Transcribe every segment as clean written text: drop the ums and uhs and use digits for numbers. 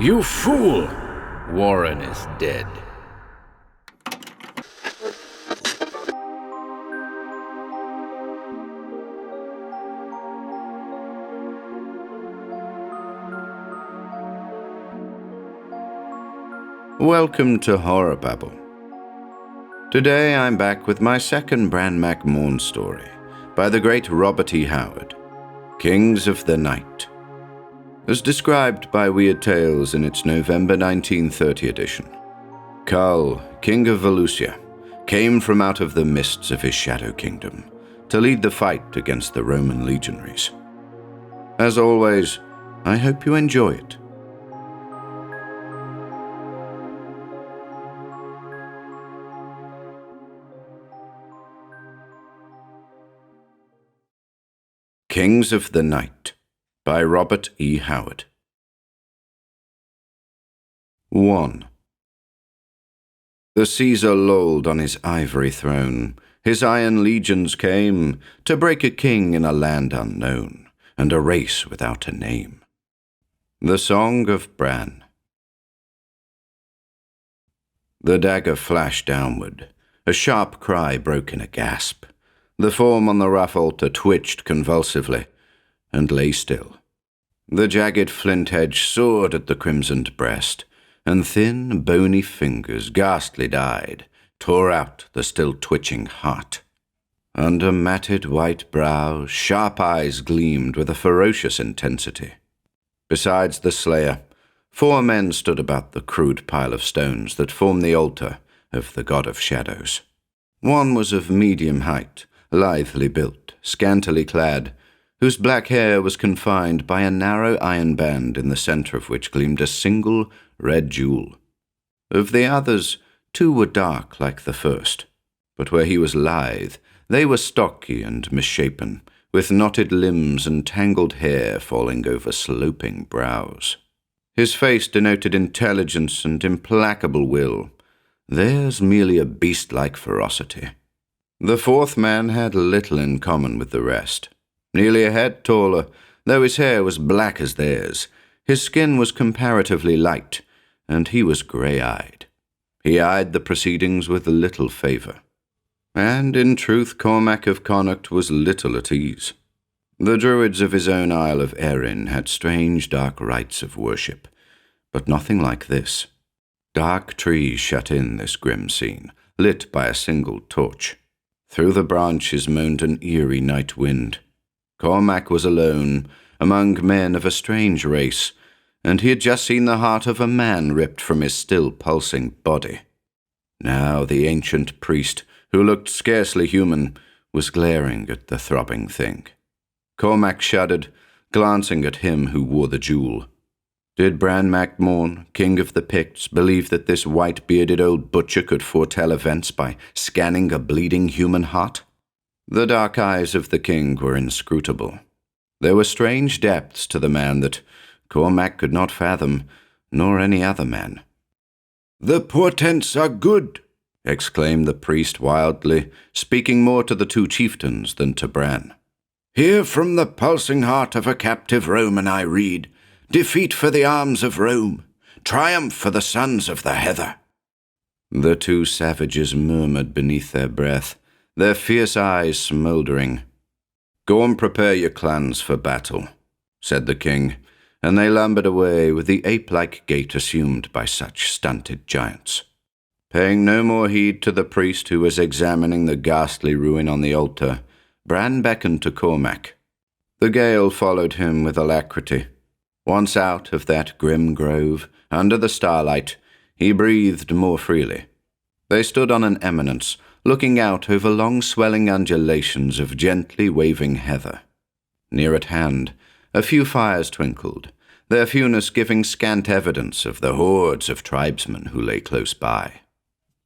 You fool! Warren is dead. Welcome to HorrorBabble. Today I'm back with my second Bran Mak Morn story by the great Robert E. Howard, Kings of the Night. As described by Weird Tales in its November 1930 edition, Kull, king of Valusia, came from out of the mists of his shadow kingdom to lead the fight against the Roman legionaries. As always, I hope you enjoy it. Kings of the Night by Robert E. Howard. 1. The Caesar lolled on his ivory throne. His iron legions came to break a king in a land unknown and a race without a name. The Song of Bran. The dagger flashed downward. A sharp cry broke in a gasp. The form on the rough altar twitched convulsively and lay still. The jagged flint edge soared at the crimsoned breast, and thin, bony fingers, ghastly dyed, tore out the still twitching heart. Under matted white brows, sharp eyes gleamed with a ferocious intensity. Besides the slayer, 4 men stood about the crude pile of stones that formed the altar of the god of shadows. One was of medium height, lithely built, scantily clad, whose black hair was confined by a narrow iron band in the center of which gleamed a single red jewel. Of the others, 2 were dark like the first, but where he was lithe, they were stocky and misshapen, with knotted limbs and tangled hair falling over sloping brows. His face denoted intelligence and implacable will, theirs merely a beast-like ferocity. The 4th man had little in common with the rest. Nearly a head taller, though his hair was black as theirs, his skin was comparatively light, and he was grey-eyed. He eyed the proceedings with little favour. And, in truth, Cormac of Connacht was little at ease. The druids of his own Isle of Erin had strange dark rites of worship, but nothing like this. Dark trees shut in this grim scene, lit by a single torch. Through the branches moaned an eerie night wind. Cormac was alone, among men of a strange race, and he had just seen the heart of a man ripped from his still pulsing body. Now the ancient priest, who looked scarcely human, was glaring at the throbbing thing. Cormac shuddered, glancing at him who wore the jewel. Did Bran Mak Morn, king of the Picts, believe that this white-bearded old butcher could foretell events by scanning a bleeding human heart? The dark eyes of the king were inscrutable. There were strange depths to the man that Cormac could not fathom, nor any other man. "The portents are good," exclaimed the priest wildly, speaking more to the 2 chieftains than to Bran. "Here from the pulsing heart of a captive Roman I read, defeat for the arms of Rome, triumph for the sons of the heather." The 2 savages murmured beneath their breath, their fierce eyes smouldering. "Go and prepare your clans for battle," said the king, and they lumbered away with the ape-like gait assumed by such stunted giants. Paying no more heed to the priest who was examining the ghastly ruin on the altar, Bran beckoned to Cormac. The Gael followed him with alacrity. Once out of that grim grove, under the starlight, he breathed more freely. They stood on an eminence, looking out over long swelling undulations of gently waving heather. Near at hand, a few fires twinkled, their fewness giving scant evidence of the hordes of tribesmen who lay close by.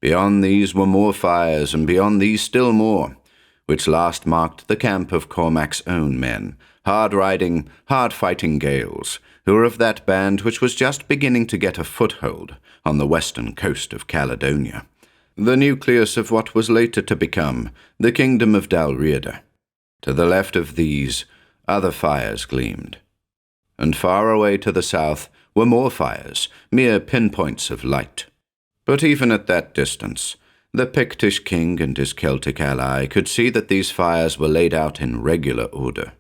Beyond these were more fires, and beyond these still more, which last marked the camp of Cormac's own men, hard-riding, hard-fighting Gaels, who were of that band which was just beginning to get a foothold on the western coast of Caledonia, the nucleus of what was later to become the kingdom of Dalriada. To the left of these, other fires gleamed, and far away to the south were more fires, mere pinpoints of light. But even at that distance, the Pictish king and his Celtic ally could see that these fires were laid out in regular order.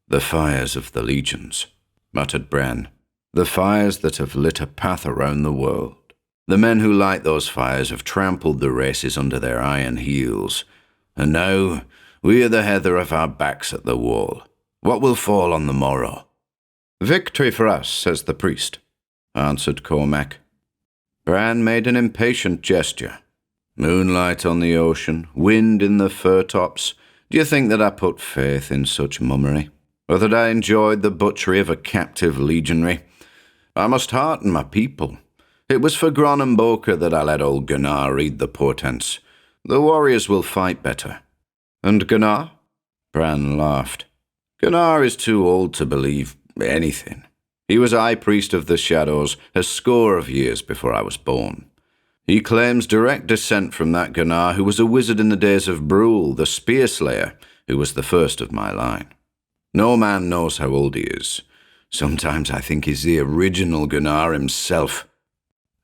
"The fires of the legions," muttered Bran. "The fires that have lit a path around the world. The men who light those fires have trampled the races under their iron heels. And now we are the heather of our backs at the wall. What will fall on the morrow?" "Victory for us," says the priest, answered Cormac. Bran made an impatient gesture. "Moonlight on the ocean, wind in the fir tops. Do you think that I put faith in such mummery? Or that I enjoyed the butchery of a captive legionary? I must hearten my people. It was for Gron and Boker that I let old Gunnar read the portents. The warriors will fight better." "And Gunnar?" Bran laughed. "Gunnar is too old to believe anything. He was High Priest of the Shadows a score of years before I was born. He claims direct descent from that Gunnar who was a wizard in the days of Brule, the Spear Slayer, who was the first of my line. No man knows how old he is. Sometimes I think he's the original Gunnar himself."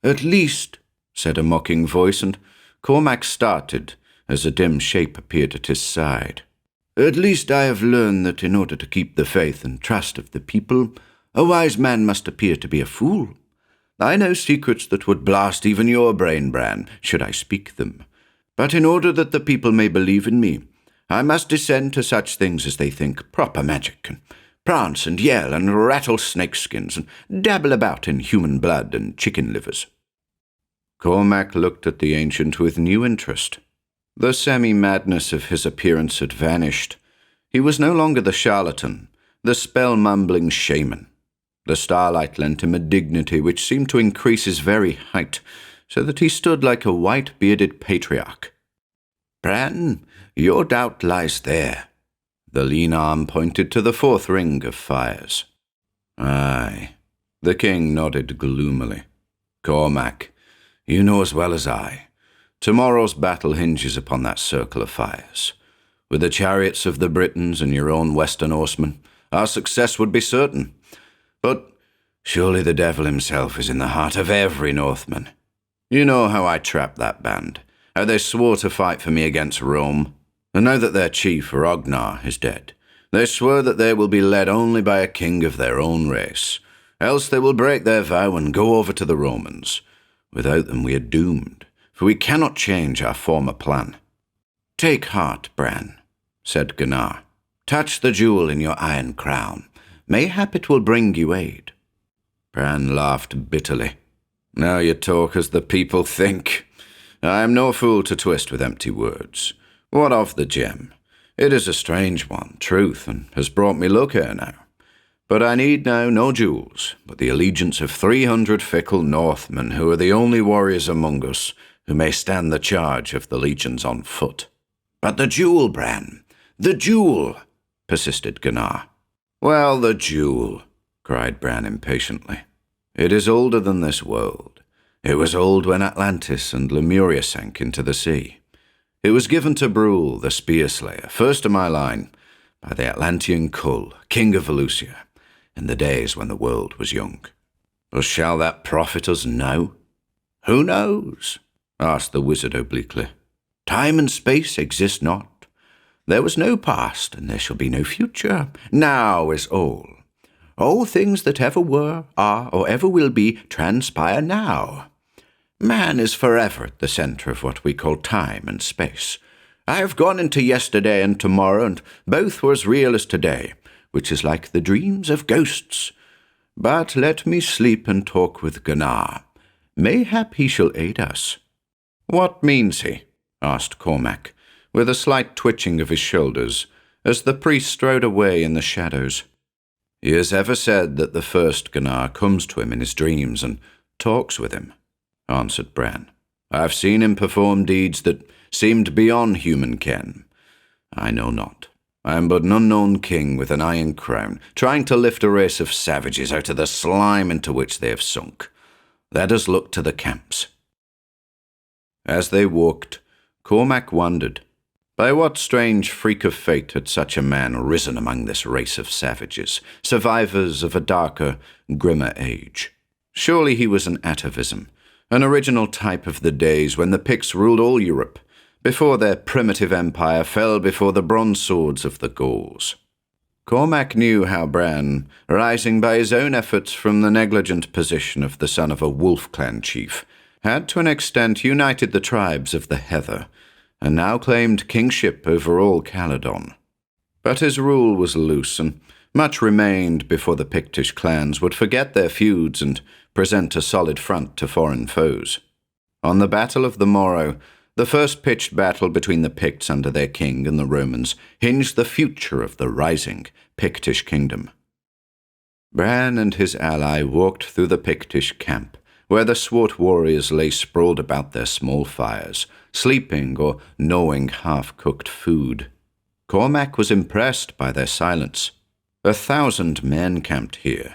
"At least," said a mocking voice, and Cormac started as a dim shape appeared at his side. "At least I have learned that in order to keep the faith and trust of the people, a wise man must appear to be a fool. I know secrets that would blast even your brain, Bran, should I speak them. But in order that the people may believe in me, I must descend to such things as they think proper magic, and prance and yell and rattle snakeskins, and dabble about in human blood and chicken livers." Cormac looked at the ancient with new interest. The semi-madness of his appearance had vanished. He was no longer the charlatan, the spell-mumbling shaman. The starlight lent him a dignity which seemed to increase his very height, so that he stood like a white-bearded patriarch. "Bran, your doubt lies there." The lean arm pointed to the fourth ring of fires. "Aye." The king nodded gloomily. "Cormac, you know as well as I. Tomorrow's battle hinges upon that circle of fires. With the chariots of the Britons and your own Western horsemen, our success would be certain. But surely the devil himself is in the heart of every Northman. You know how I trapped that band, how they swore to fight for me against Rome. And now that their chief, Ragnar, is dead, they swear that they will be led only by a king of their own race. Else they will break their vow and go over to the Romans. Without them we are doomed, for we cannot change our former plan." "Take heart, Bran," said Gunnar. "Touch the jewel in your iron crown. Mayhap it will bring you aid." Bran laughed bitterly. "Now you talk as the people think. I am no fool to twist with empty words. What of the gem? It is a strange one, truth, and has brought me luck ere now. But I need now no jewels, but the allegiance of 300 fickle Northmen who are the only warriors among us who may stand the charge of the legions on foot." "But the jewel, Bran, the jewel," persisted Gunnar. "Well, the jewel," cried Bran impatiently. "It is older than this world. It was old when Atlantis and Lemuria sank into the sea. It was given to Brule, the Spear Slayer, first of my line, by the Atlantean Kull, king of Valusia, in the days when the world was young. But shall that profit us now?" "Who knows?" asked the wizard obliquely. "Time and space exist not. There was no past, and there shall be no future. Now is all. All things that ever were, are, or ever will be, transpire now. Man is forever at the center of what we call time and space. I have gone into yesterday and tomorrow, and both were as real as today, which is like the dreams of ghosts. But let me sleep and talk with Gunnar. Mayhap he shall aid us." "What means he?" asked Cormac, with a slight twitching of his shoulders, as the priest strode away in the shadows. "He has ever said that the first Gunnar comes to him in his dreams and talks with him," answered Bran. "I have seen him perform deeds that seemed beyond human ken. I know not. I am but an unknown king with an iron crown, trying to lift a race of savages out of the slime into which they have sunk. Let us look to the camps." As they walked, Cormac wondered, By what strange freak of fate had such a man risen among this race of savages, survivors of a darker, grimmer age? Surely he was an atavism, an original type of the days when the Picts ruled all Europe, before their primitive empire fell before the bronze swords of the Gauls. Cormac knew how Bran, rising by his own efforts from the negligent position of the son of a wolf clan chief, had to an extent united the tribes of the Heather, and now claimed kingship over all Caledon. But his rule was loose, and much remained before the Pictish clans would forget their feuds and present a solid front to foreign foes. On the Battle of the Morrow, the first pitched battle between the Picts under their king and the Romans hinged the future of the rising Pictish kingdom. Bran and his ally walked through the Pictish camp, where the swart warriors lay sprawled about their small fires, sleeping or gnawing half-cooked food. Cormac was impressed by their silence. 1,000 men camped here,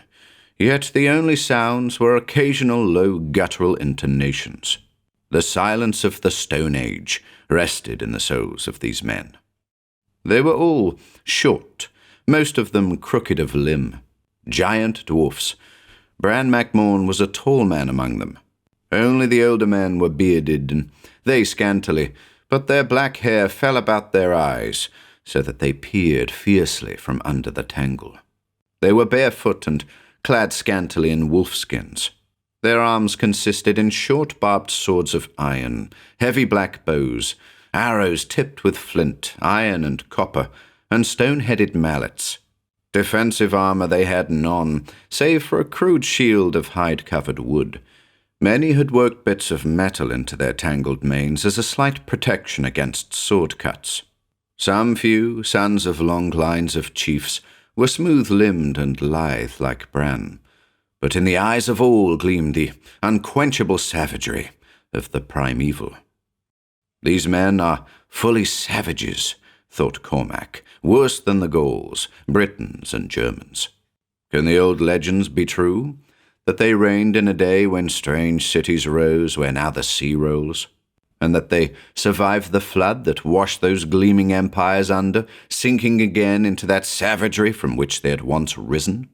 yet the only sounds were occasional low guttural intonations. The silence of the Stone Age rested in the souls of these men. They were all short, most of them crooked of limb, giant dwarfs. Bran Mak Morn was a tall man among them. Only the older men were bearded, and they scantily, but their black hair fell about their eyes, so that they peered fiercely from under the tangle. They were barefoot and clad scantily in wolfskins. Their arms consisted in short barbed swords of iron, heavy black bows, arrows tipped with flint, iron and copper, and stone-headed mallets. Defensive armor they had none, save for a crude shield of hide-covered wood. Many had worked bits of metal into their tangled manes as a slight protection against sword cuts. Some few, sons of long lines of chiefs, were smooth-limbed and lithe like Bran, but in the eyes of all gleamed the unquenchable savagery of the primeval. These men are fully savages, thought Cormac, worse than the Gauls, Britons, and Germans. Can the old legends be true, that they reigned in a day when strange cities rose where now the sea rolls, and that they survived the flood that washed those gleaming empires under, sinking again into that savagery from which they had once risen?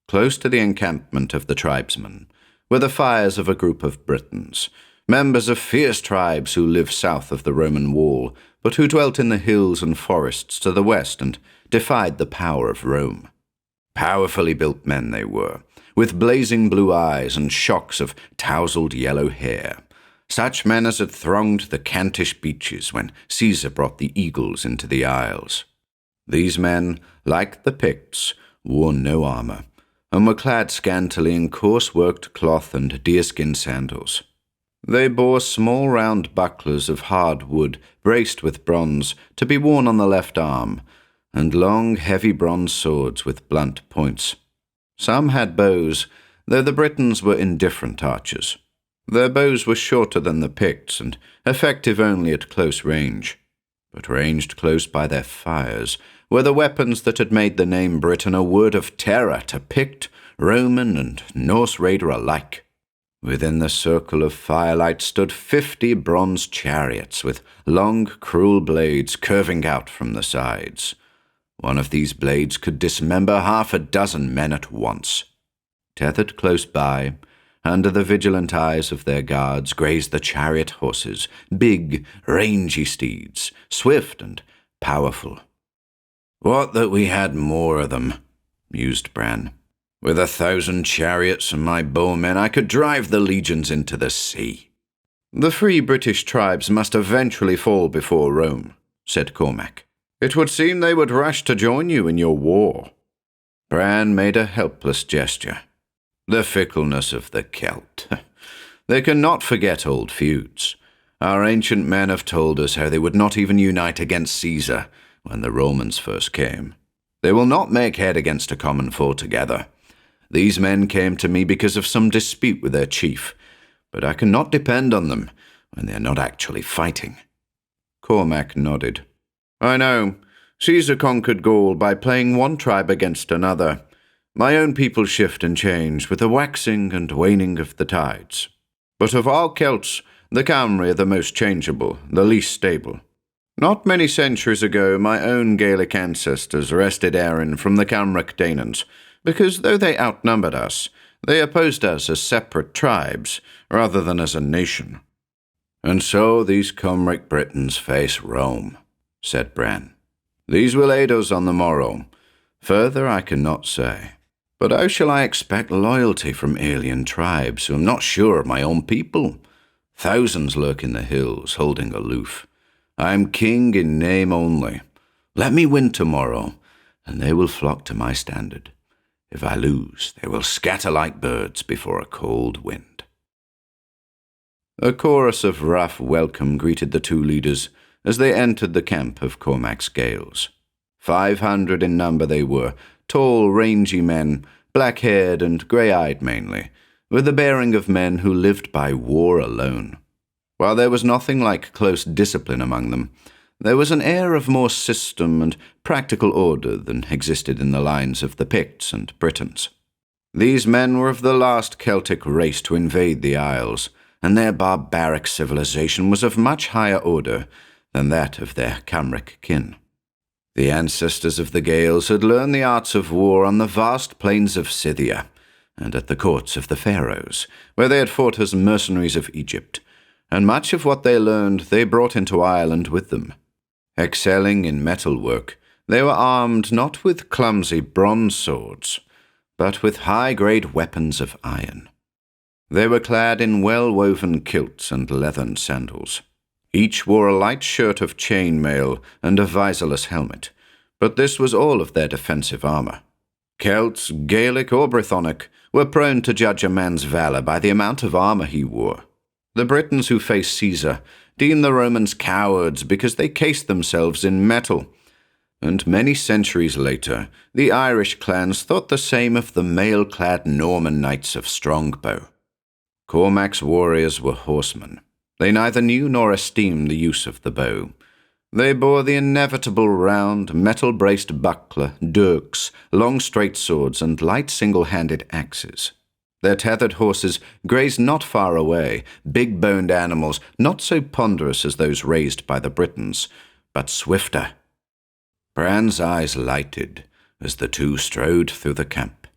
Close to the encampment of the tribesmen were the fires of a group of Britons, members of fierce tribes who lived south of the Roman wall, but who dwelt in the hills and forests to the west and defied the power of Rome. Powerfully built men they were, with blazing blue eyes and shocks of tousled yellow hair, such men as had thronged the Cantish beaches when Caesar brought the eagles into the isles. These men, like the Picts, wore no armor, and were clad scantily in coarse-worked cloth and deerskin sandals. They bore small round bucklers of hard wood, braced with bronze, to be worn on the left arm, and long, heavy bronze swords with blunt points. Some had bows, though the Britons were indifferent archers. Their bows were shorter than the Picts, and effective only at close range. But ranged close by their fires were the weapons that had made the name Britain a word of terror to Pict, Roman, and Norse raider alike. Within the circle of firelight stood 50 bronze chariots with long, cruel blades curving out from the sides. One of these blades could dismember 6 men at once. Tethered close by, under the vigilant eyes of their guards, grazed the chariot horses, big, rangy steeds, swift and powerful. "What that we had more of them," mused Bran. "With 1,000 chariots and my bowmen, I could drive the legions into the sea." "The free British tribes must eventually fall before Rome," said Cormac. "It would seem they would rush to join you in your war." Bran made a helpless gesture. The fickleness of the Celt. They cannot forget old feuds. Our ancient men have told us how they would not even unite against Caesar when the Romans first came. They will not make head against a common foe together. These men came to me because of some dispute with their chief, but I cannot depend on them when they are not actually fighting. Cormac nodded. "I know. Caesar conquered Gaul by playing one tribe against another. My own people shift and change with the waxing and waning of the tides. But of all Celts, the Camri are the most changeable, the least stable. Not many centuries ago, my own Gaelic ancestors wrested Erin from the Camric Daenons, because though they outnumbered us, they opposed us as separate tribes, rather than as a nation. And so these Cymric Britons face Rome, said Bran. These will aid us on the morrow. Further I cannot say. But how shall I expect loyalty from alien tribes who am not sure of my own people? Thousands lurk in the hills, holding aloof. I am king in name only. Let me win tomorrow, and they will flock to my standard. If I lose, they will scatter like birds before a cold wind. A chorus of rough welcome greeted the two leaders as they entered the camp of Cormac's Gaels. 500 in number they were, tall, rangy men, black-haired and grey-eyed mainly, with the bearing of men who lived by war alone. While there was nothing like close discipline among them, there was an air of more system and practical order than existed in the lines of the Picts and Britons. These men were of the last Celtic race to invade the Isles, and their barbaric civilization was of much higher order than that of their Camric kin. The ancestors of the Gaels had learned the arts of war on the vast plains of Scythia, and at the courts of the Pharaohs, where they had fought as mercenaries of Egypt, and much of what they learned they brought into Ireland with them. Excelling in metalwork, they were armed not with clumsy bronze swords, but with high-grade weapons of iron. They were clad in well-woven kilts and leathern sandals. Each wore a light shirt of chain-mail and a visorless helmet, but this was all of their defensive armor. Celts, Gaelic or Brythonic, were prone to judge a man's valor by the amount of armor he wore. The Britons who faced Caesar deemed the Romans cowards because they cased themselves in metal, and many centuries later, the Irish clans thought the same of the mail-clad Norman knights of Strongbow. Cormac's warriors were horsemen. They neither knew nor esteemed the use of the bow. They bore the inevitable round, metal-braced buckler, dirks, long straight swords, and light single-handed axes. Their tethered horses grazed not far away, big-boned animals not so ponderous as those raised by the Britons, but swifter. Bran's eyes lighted as the two strode through the camp.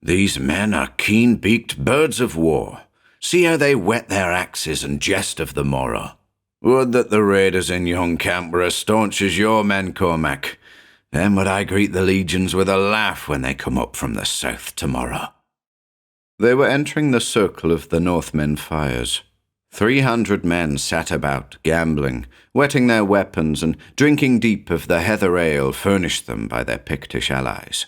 These men are keen-beaked birds of war. See how they whet their axes and jest of the morrow. Would that the raiders in yon camp were as staunch as your men, Cormac. Then would I greet the legions with a laugh when they come up from the south tomorrow. They were entering the circle of the Northmen fires. 300 men sat about, gambling, whetting their weapons and drinking deep of the heather ale furnished them by their Pictish allies.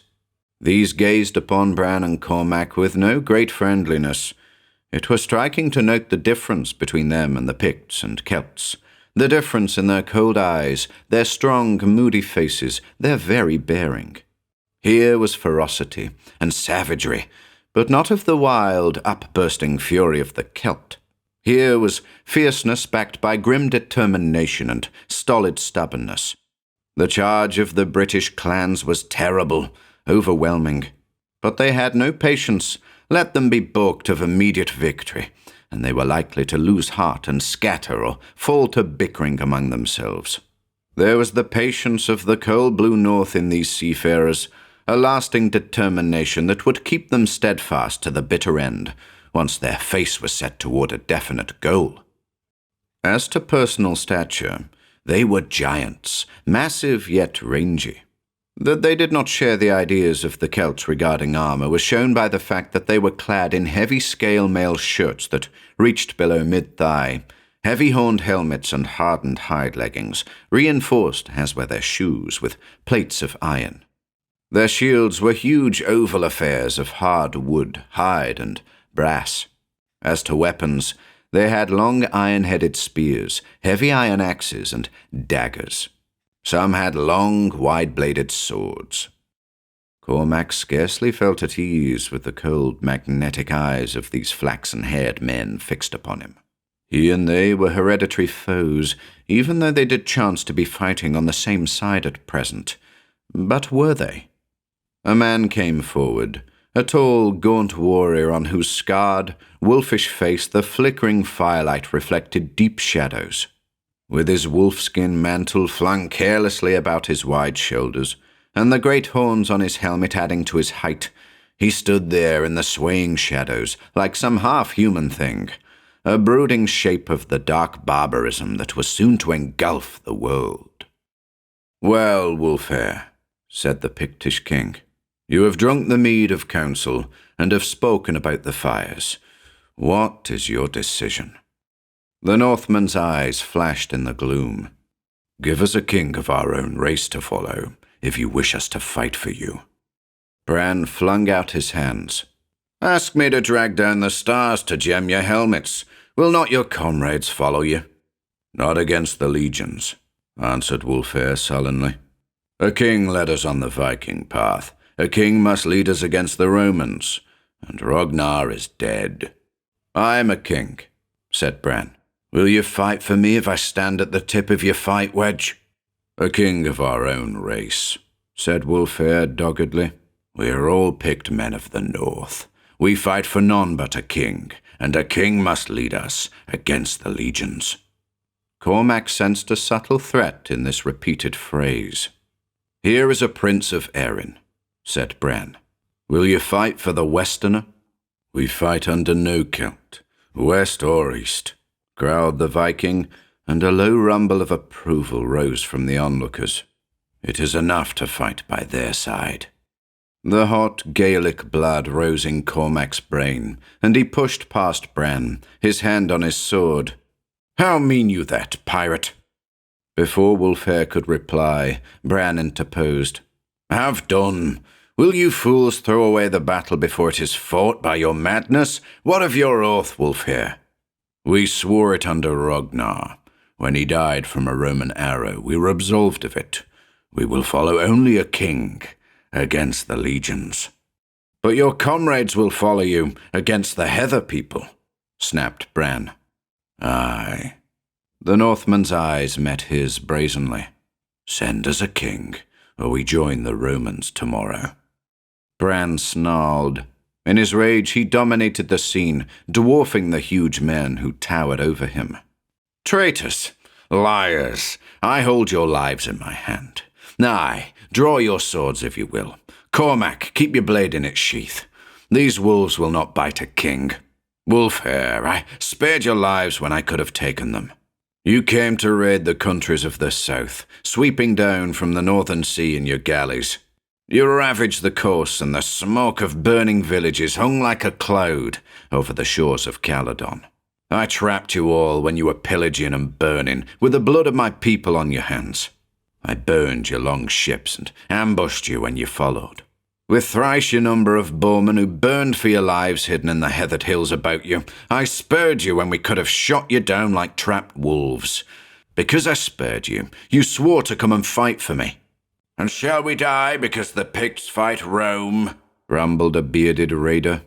These gazed upon Bran and Cormac with no great friendliness. It was striking to note the difference between them and the Picts and Celts, the difference in their cold eyes, their strong, moody faces, their very bearing. Here was ferocity and savagery, but not of the wild, upbursting fury of the Celt. Here was fierceness backed by grim determination and stolid stubbornness. The charge of the British clans was terrible, overwhelming. But they had no patience. Let them be balked of immediate victory, and they were likely to lose heart and scatter or fall to bickering among themselves. There was the patience of the coal-blue north in these seafarers, a lasting determination that would keep them steadfast to the bitter end, once their face was set toward a definite goal. As to personal stature, they were giants, massive yet rangy. That they did not share the ideas of the Celts regarding armor was shown by the fact that they were clad in heavy scale mail shirts that reached below mid-thigh, heavy-horned helmets and hardened hide leggings, reinforced, as were their shoes, with plates of iron. Their shields were huge oval affairs of hard wood, hide, and brass. As to weapons, they had long iron-headed spears, heavy iron axes, and daggers. Some had long, wide-bladed swords. Cormac scarcely felt at ease with the cold, magnetic eyes of these flaxen-haired men fixed upon him. He and they were hereditary foes, even though they did chance to be fighting on the same side at present. But were they? A man came forward, a tall, gaunt warrior on whose scarred, wolfish face the flickering firelight reflected deep shadows. With his wolfskin mantle flung carelessly about his wide shoulders, and the great horns on his helmet adding to his height, he stood there in the swaying shadows like some half-human thing, a brooding shape of the dark barbarism that was soon to engulf the world. "Well, Wulfhere," said the Pictish king, "you have drunk the mead of counsel and have spoken about the fires. What is your decision?" The Northman's eyes flashed in the gloom. "Give us a king of our own race to follow, if you wish us to fight for you." Bran flung out his hands. "Ask me to drag down the stars to gem your helmets. Will not your comrades follow you?" "Not against the legions," answered Wulfhere sullenly. "A king led us on the Viking path. A king must lead us against the Romans, and Ragnar is dead." "I am a king," said Bran. "Will you fight for me if I stand at the tip of your fight wedge?" "A king of our own race," said Wulfhere doggedly. "We are all picked men of the north. We fight for none but a king, and a king must lead us against the legions." Cormac sensed a subtle threat in this repeated phrase. "Here is a prince of Erin," said Bran. "Will you fight for the Westerner?" "We fight under no count, west or east," growled the Viking, and a low rumble of approval rose from the onlookers. "It is enough to fight by their side." The hot Gaelic blood rose in Cormac's brain, and he pushed past Bran, his hand on his sword. "How mean you that, pirate?" Before Wulfhere could reply, Bran interposed. "Have done. Will you fools throw away the battle before it is fought by your madness? What of your oath, Wulfhere?" "We swore it under Ragnar. When he died from a Roman arrow, we were absolved of it. We will follow only a king against the legions." "But your comrades will follow you against the Heather people," snapped Bran. "Aye." The Northman's eyes met his brazenly. "Send us a king, or we join the Romans tomorrow." Bran snarled. In his rage, he dominated the scene, dwarfing the huge men who towered over him. "Traitors! Liars! I hold your lives in my hand. Aye, draw your swords if you will. Cormac, keep your blade in its sheath. These wolves will not bite a king. Wulfhere, I spared your lives when I could have taken them. You came to raid the countries of the south, sweeping down from the northern sea in your galleys. You ravaged the coasts, and the smoke of burning villages hung like a cloud over the shores of Caledon. I trapped you all when you were pillaging and burning, with the blood of my people on your hands. I burned your long ships and ambushed you when you followed. With thrice your number of bowmen who burned for your lives hidden in the heathered hills about you, I spared you when we could have shot you down like trapped wolves. Because I spared you, you swore to come and fight for me. And shall we die because the Picts fight Rome?" rumbled a bearded raider.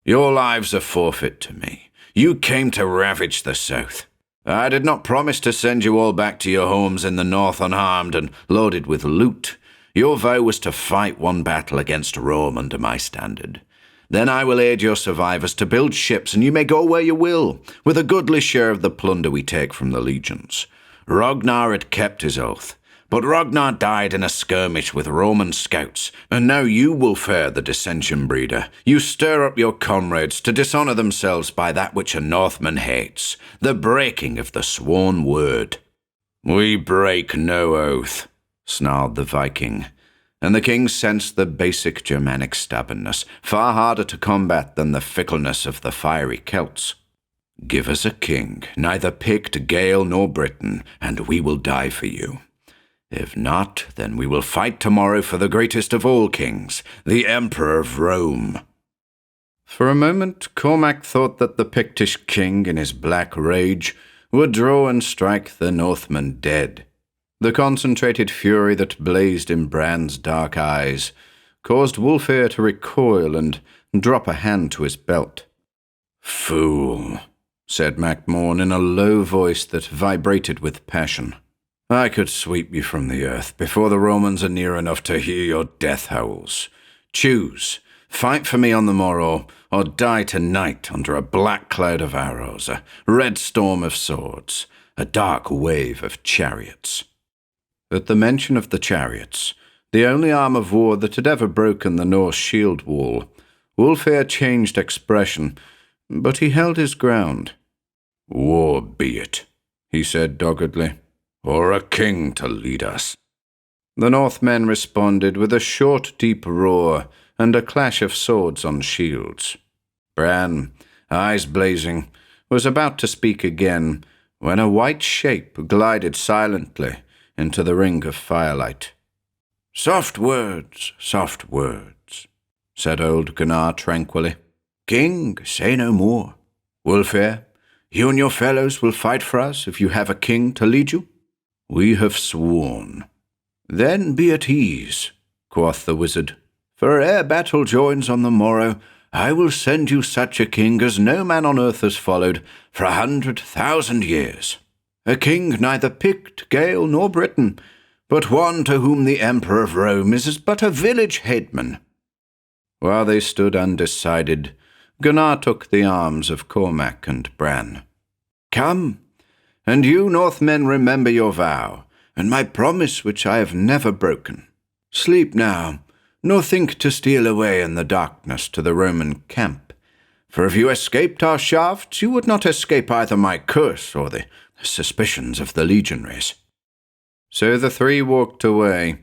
"Your lives are forfeit to me. You came to ravage the south. I did not promise to send you all back to your homes in the north unharmed and loaded with loot. Your vow was to fight one battle against Rome under my standard. Then I will aid your survivors to build ships, and you may go where you will, with a goodly share of the plunder we take from the legions. Ragnar had kept his oath. But Ragnar died in a skirmish with Roman scouts, and now you, Wulfhere, the dissension breeder, you stir up your comrades to dishonour themselves by that which a Northman hates, the breaking of the sworn word." "We break no oath," snarled the Viking, and the king sensed the basic Germanic stubbornness, far harder to combat than the fickleness of the fiery Celts. "Give us a king, neither Pict, Gael, nor Briton, and we will die for you. If not, then we will fight tomorrow for the greatest of all kings, the Emperor of Rome." For a moment, Cormac thought that the Pictish king, in his black rage, would draw and strike the Northman dead. The concentrated fury that blazed in Bran's dark eyes caused Wulfhere to recoil and drop a hand to his belt. "Fool," said Mak Morn in a low voice that vibrated with passion. "I could sweep you from the earth before the Romans are near enough to hear your death howls. Choose, fight for me on the morrow, or die tonight under a black cloud of arrows, a red storm of swords, a dark wave of chariots. At the mention of the chariots, the only arm of war that had ever broken the Norse shield wall, Wulfhere changed expression, but he held his ground. "War be it," he said doggedly, "or a king to lead us." The Northmen responded with a short, deep roar and a clash of swords on shields. Bran, eyes blazing, was about to speak again when a white shape glided silently into the ring of firelight. Soft words," said old Gunnar tranquilly. "King, say no more. Wulfhere, you and your fellows will fight for us if you have a king to lead you?" "We have sworn." "Then be at ease," quoth the wizard, "for ere battle joins on the morrow, I will send you such a king as no man on earth has followed for 100,000 years. A king neither Pict, Gael, nor Briton, but one to whom the Emperor of Rome is but a village headman." While they stood undecided, Gunnar took the arms of Cormac and Bran. "Come, and you Northmen remember your vow, and my promise which I have never broken. Sleep now, nor think to steal away in the darkness to the Roman camp. For if you escaped our shafts, you would not escape either my curse or the suspicions of the legionaries." So the three walked away,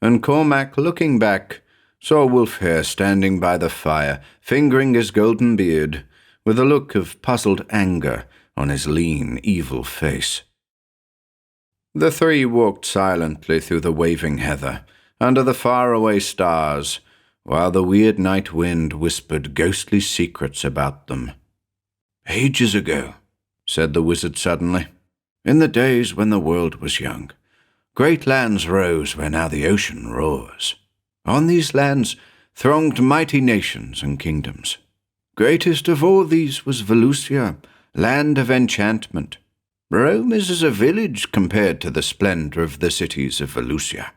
and Cormac, looking back, saw Wulfhere standing by the fire, fingering his golden beard, with a look of puzzled anger on his lean, evil face. The three walked silently through the waving heather, under the faraway stars, while the weird night wind whispered ghostly secrets about them. "Ages ago," said the wizard suddenly, "in the days when the world was young, great lands rose where now the ocean roars. On these lands thronged mighty nations and kingdoms. Greatest of all these was Valusia, land of enchantment. Rome is as a village compared to the splendor of the cities of Valusia.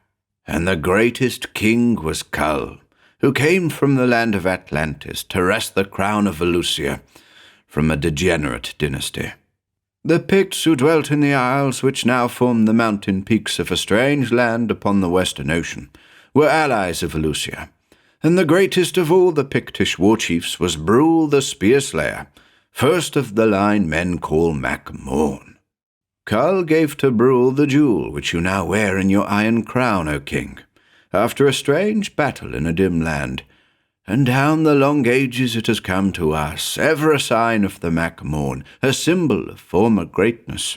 And the greatest king was Kull, who came from the land of Atlantis to wrest the crown of Valusia from a degenerate dynasty. The Picts who dwelt in the isles which now form the mountain peaks of a strange land upon the western ocean were allies of Valusia, and the greatest of all the Pictish war chiefs was Brule the Spear-Slayer, first of the line men call Mak Morn. Kull gave to Brule the jewel which you now wear in your iron crown, O king, after a strange battle in a dim land, and down the long ages it has come to us, ever a sign of the Mak Morn, a symbol of former greatness.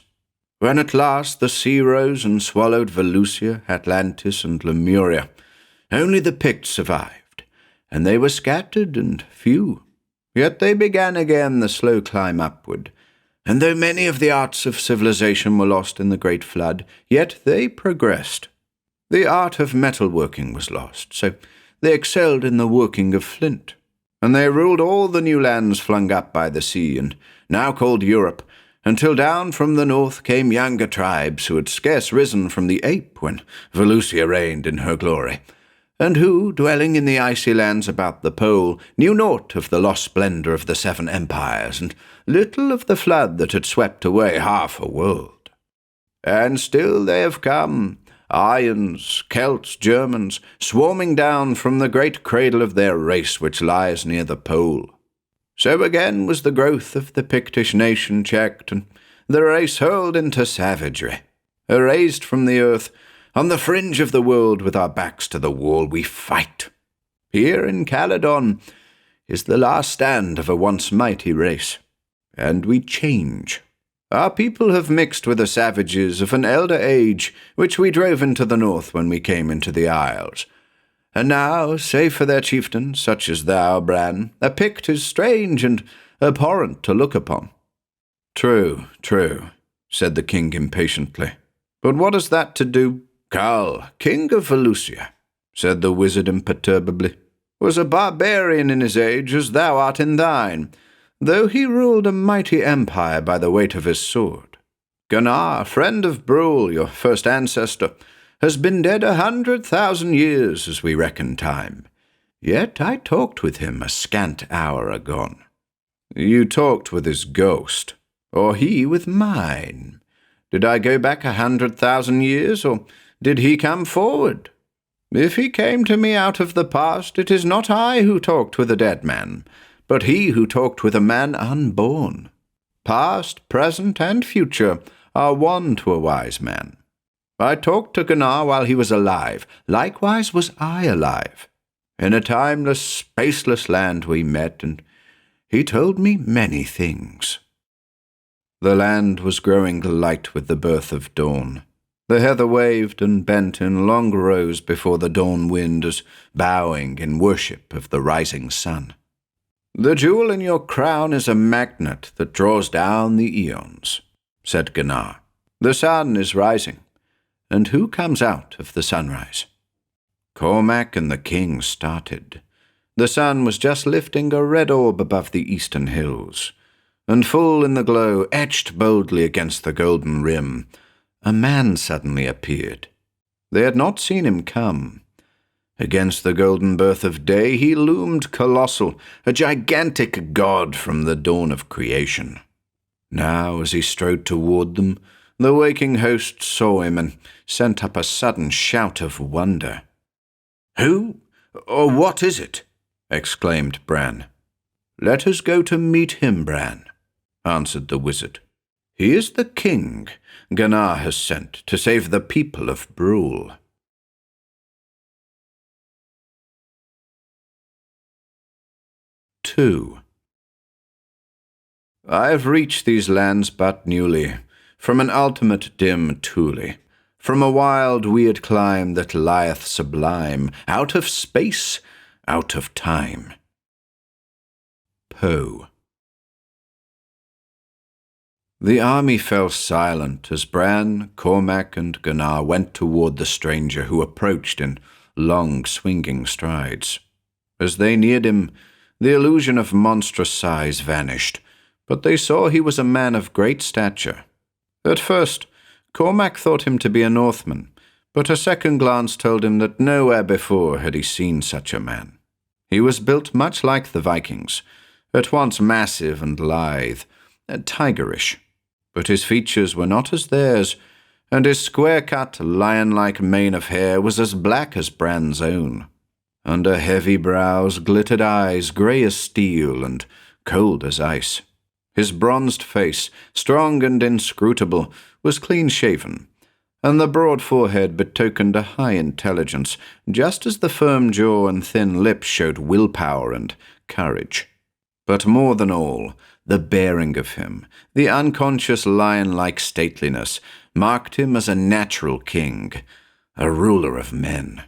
When at last the sea rose and swallowed Valusia, Atlantis, and Lemuria, only the Picts survived, and they were scattered and few. Yet they began again the slow climb upward, and though many of the arts of civilization were lost in the great flood, yet they progressed. The art of metalworking was lost, so they excelled in the working of flint, and they ruled all the new lands flung up by the sea, and now called Europe, until down from the north came younger tribes who had scarce risen from the ape when Valusia reigned in her glory, and who, dwelling in the icy lands about the pole, knew naught of the lost splendor of the 7 empires, and little of the flood that had swept away half a world. And still they have come, Aryans, Celts, Germans, swarming down from the great cradle of their race which lies near the pole. So again was the growth of the Pictish nation checked, and the race hurled into savagery. Erased from the earth, on the fringe of the world with our backs to the wall, we fight. Here in Caledon is the last stand of a once mighty race, and we change. Our people have mixed with the savages of an elder age, which we drove into the north when we came into the Isles. And now, save for their chieftain, such as thou, Bran, a Pict is strange and abhorrent to look upon. True, said the king impatiently. But what has that to do? Kull, king of Valusia, said the wizard imperturbably, was a barbarian in his age as thou art in thine, though he ruled a mighty empire by the weight of his sword. Gunnar, friend of Brule, your first ancestor, has been dead 100,000 years as we reckon time. Yet I talked with him a scant hour agone. You talked with his ghost, or he with mine, Did I go back 100,000 years, or did he come forward? If he came to me out of the past, it is not I who talked with a dead man, but he who talked with a man unborn. Past, present, and future are one to a wise man. I talked to Gunnar while he was alive. Likewise was I alive. In a timeless, spaceless land we met, and he told me many things. The land was growing light with the birth of dawn. The heather waved and bent in long rows before the dawn wind as bowing in worship of the rising sun. The jewel in your crown is a magnet that draws down the eons, said Gunnar. The sun is rising, and who comes out of the sunrise? Cormac and the king started. The sun was just lifting a red orb above the eastern hills, and full in the glow, etched boldly against the golden rim, a man suddenly appeared. They had not seen him come. Against the golden birth of day he loomed colossal, a gigantic god from the dawn of creation. Now, as he strode toward them, the waking host saw him and sent up a sudden shout of wonder. "Who, or what is it?" exclaimed Bran. "Let us go to meet him, Bran," answered the wizard. "He is the king Gunnar has sent to save the people of Brule." II. I have reached these lands but newly, from an ultimate dim Thule, from a wild, weird clime that lieth sublime, out of space, out of time. Poe. The army fell silent as Bran, Cormac, and Gunnar went toward the stranger who approached in long, swinging strides. As they neared him, the illusion of monstrous size vanished, but they saw he was a man of great stature. At first, Cormac thought him to be a Northman, but a second glance told him that nowhere before had he seen such a man. He was built much like the Vikings, at once massive and lithe, tigerish. But his features were not as theirs, and his square-cut, lion-like mane of hair was as black as Bran's own. Under heavy brows, glittered eyes, grey as steel and cold as ice. His bronzed face, strong and inscrutable, was clean-shaven, and the broad forehead betokened a high intelligence, just as the firm jaw and thin lips showed willpower and courage. But more than all, the bearing of him, the unconscious lion-like stateliness, marked him as a natural king, a ruler of men.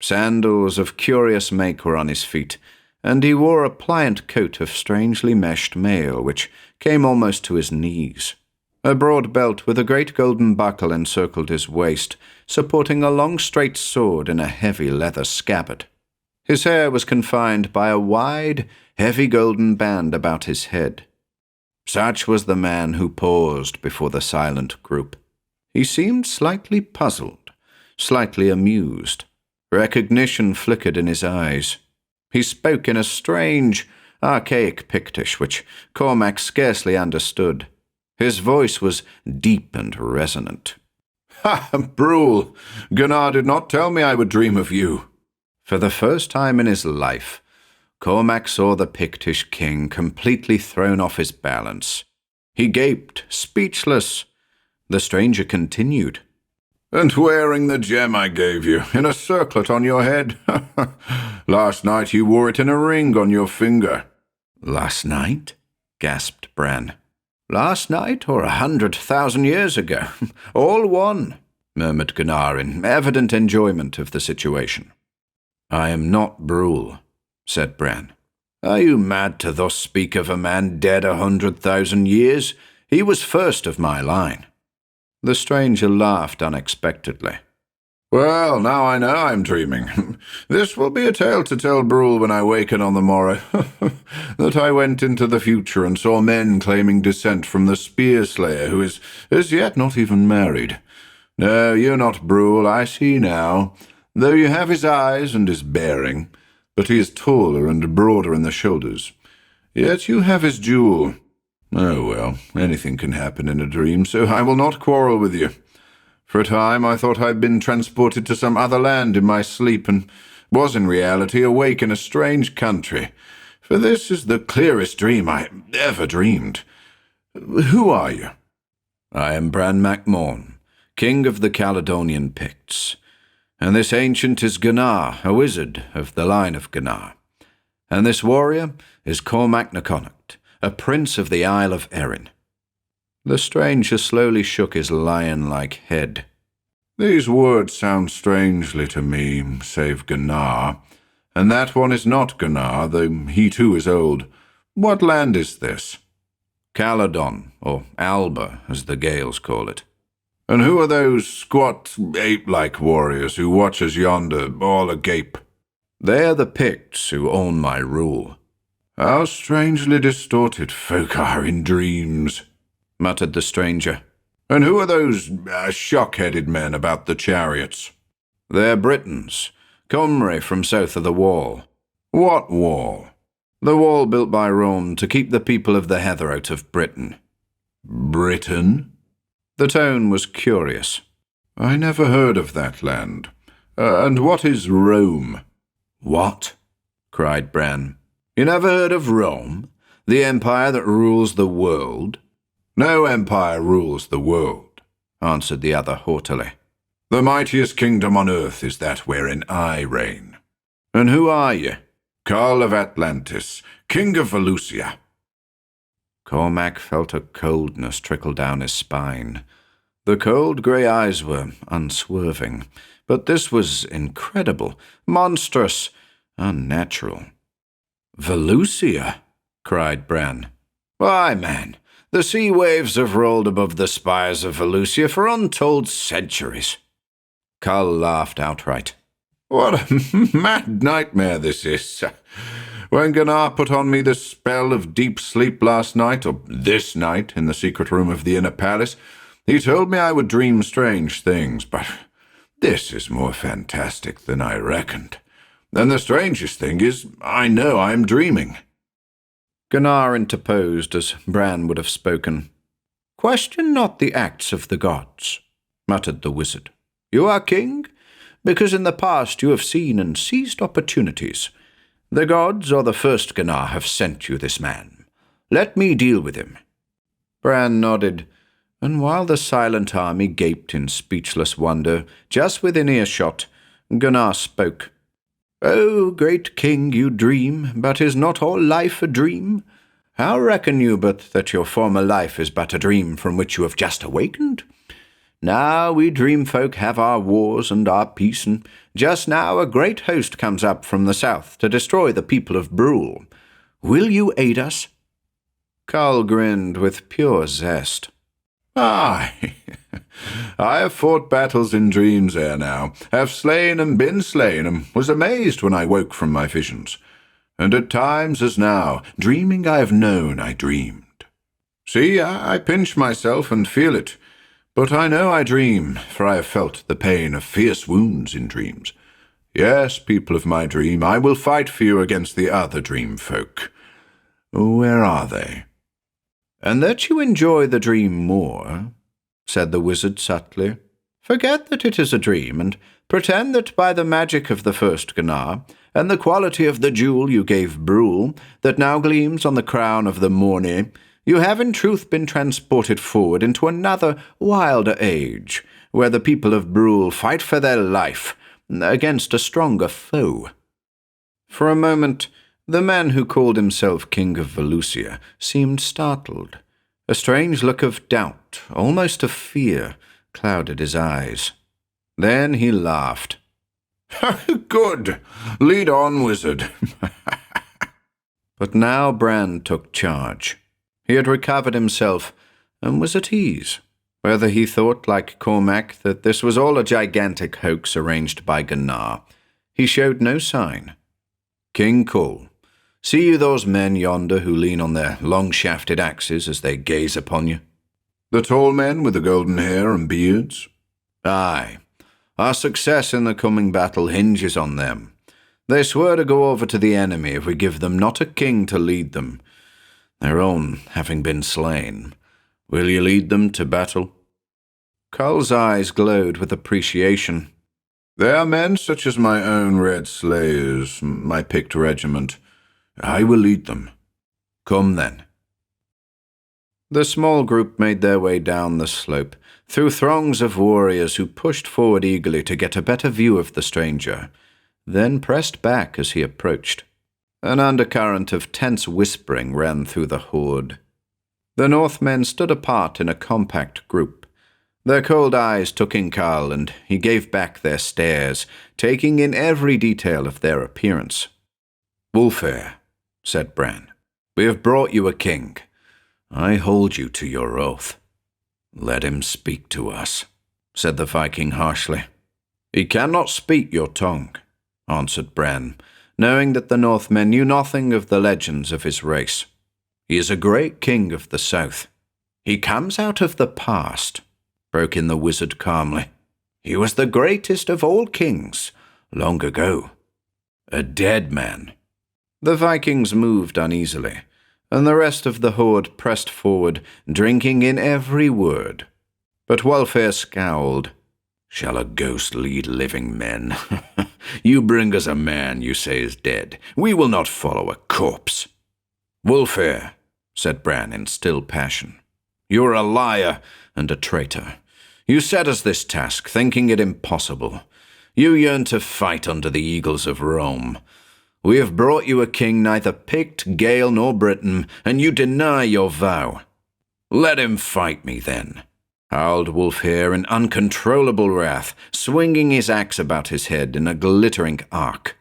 Sandals of curious make were on his feet, and he wore a pliant coat of strangely meshed mail, which came almost to his knees. A broad belt with a great golden buckle encircled his waist, supporting a long straight sword in a heavy leather scabbard. His hair was confined by a wide, heavy golden band about his head. Such was the man who paused before the silent group. He seemed slightly puzzled, slightly amused. Recognition flickered in his eyes. He spoke in a strange, archaic Pictish, which Cormac scarcely understood. His voice was deep and resonant. "Ha, Brule! Gunnar did not tell me I would dream of you." For the first time in his life, Cormac saw the Pictish king completely thrown off his balance. He gaped, speechless. The stranger continued. "And wearing the gem I gave you, in a circlet on your head. Last night you wore it in a ring on your finger." "Last night?" gasped Bran. "Last night or 100,000 years ago? All one," murmured Gunnar in evident enjoyment of the situation. "I am not Brule," said Bran. "Are you mad to thus speak of a man dead 100,000 years? He was first of my line." The stranger laughed unexpectedly. "Well, now I know I'm dreaming. This will be a tale to tell Brule when I waken on the morrow, that I went into the future and saw men claiming descent from the spear-slayer who is as yet not even married. No, you're not Brule, I see now, though you have his eyes and his bearing, but he is taller and broader in the shoulders. Yet you have his jewel. Oh well, anything can happen in a dream, so I will not quarrel with you. For a time I thought I'd been transported to some other land in my sleep, and was in reality awake in a strange country. For this is the clearest dream I ever dreamed. Who are you? I am Bran Mak Morn, king of the Caledonian Picts. And this ancient is Gunnar, a wizard of the line of Gunnar. And this warrior is Cormac na Connacht, a prince of the Isle of Erin. The stranger slowly shook his lion-like head. These words sound strangely to me, save Gunnar. And that one is not Gunnar, though he too is old. What land is this? Caledon, or Alba, as the Gaels call it. And who are those squat, ape-like warriors who watch us yonder, all agape? They are the Picts who own my rule. How strangely distorted folk are in dreams, muttered the stranger. And who are those shock-headed men about the chariots? They're Britons, Cymru from south of the Wall. What wall? The wall built by Rome to keep the people of the Heather out of Britain. Britain? The tone was curious. I never heard of that land. And what is Rome? What? Cried Bran. You never heard of Rome? The empire that rules the world? No empire rules the world, answered the other haughtily. The mightiest kingdom on earth is that wherein I reign. And who are you? Kull of Atlantis, king of Valusia. Cormac felt a coldness trickle down his spine. The cold grey eyes were unswerving, but this was incredible, monstrous, unnatural. Valusia, cried Bran. Why, man, the sea waves have rolled above the spires of Valusia for untold centuries. Kull laughed outright. What a mad nightmare this is. When Gunnar put on me the spell of deep sleep last night, or this night, in the secret room of the inner palace, he told me I would dream strange things, but this is more fantastic than I reckoned. And the strangest thing is, I know I am dreaming. Gunnar interposed as Bran would have spoken. Question not the acts of the gods, muttered the wizard. You are king, because in the past you have seen and seized opportunities. The gods or the first Gunnar have sent you this man. Let me deal with him. Bran nodded, and while the silent army gaped in speechless wonder, just within earshot, Gunnar spoke. O great king, you dream, but is not all life a dream? How reckon you but that your former life is but a dream from which you have just awakened? Now we dream folk have our wars and our peace, and just now a great host comes up from the south to destroy the people of Brule. Will you aid us? Kull grinned with pure zest. Aye, I have fought battles in dreams ere now, have slain and been slain, and was amazed when I woke from my visions. And at times as now, dreaming I have known I dreamed. See, I pinch myself and feel it. But I know I dream, for I have felt the pain of fierce wounds in dreams. Yes, people of my dream, I will fight for you against the other dream folk. Where are they? And that you enjoy the dream more, said the wizard subtly, forget that it is a dream, and pretend that by the magic of the first Gunnar, and the quality of the jewel you gave Brule, that now gleams on the crown of the Morny, you have in truth been transported forward into another, wilder age, where the people of Brule fight for their life against a stronger foe. For a moment, the man who called himself King of Valusia seemed startled. A strange look of doubt, almost of fear, clouded his eyes. Then he laughed. Good. Lead on, wizard. But now Bran took charge. He had recovered himself and was at ease. Whether he thought, like Cormac, that this was all a gigantic hoax arranged by Gunnar, he showed no sign. King Kull, see you those men yonder who lean on their long-shafted axes as they gaze upon you? The tall men with the golden hair and beards? Aye. Our success in the coming battle hinges on them. They swear to go over to the enemy if we give them not a king to lead them. their own having been slain. Will you lead them to battle?" Kull's eyes glowed with appreciation. "They are men such as my own red slayers, my picked regiment. I will lead them." "Come then." The small group made their way down the slope, through throngs of warriors who pushed forward eagerly to get a better view of the stranger, then pressed back as he approached. An undercurrent of tense whispering ran through the horde. The Northmen stood apart in a compact group. Their cold eyes took in Kull, and he gave back their stares, taking in every detail of their appearance. "Wulfhere," said Bran, "we have brought you a king. I hold you to your oath." "Let him speak to us," said the Viking harshly. "He cannot speak your tongue," answered Bran, knowing that the Northmen knew nothing of the legends of his race. "He is a great king of the south." "He comes out of the past," broke in the wizard calmly. "He was the greatest of all kings, long ago." "A dead man." The Vikings moved uneasily, and the rest of the horde pressed forward, drinking in every word. But Wulfhere scowled. "Shall a ghost lead living men? You bring us a man you say is dead. We will not follow a corpse." "Wulfhere," said Bran in still passion, "you are a liar and a traitor. You set us this task, thinking it impossible. You yearn to fight under the eagles of Rome. We have brought you a king neither Pict, Gael, nor Briton, and you deny your vow." "Let him fight me, then," howled Wulfhere in uncontrollable wrath, swinging his axe about his head in a glittering arc.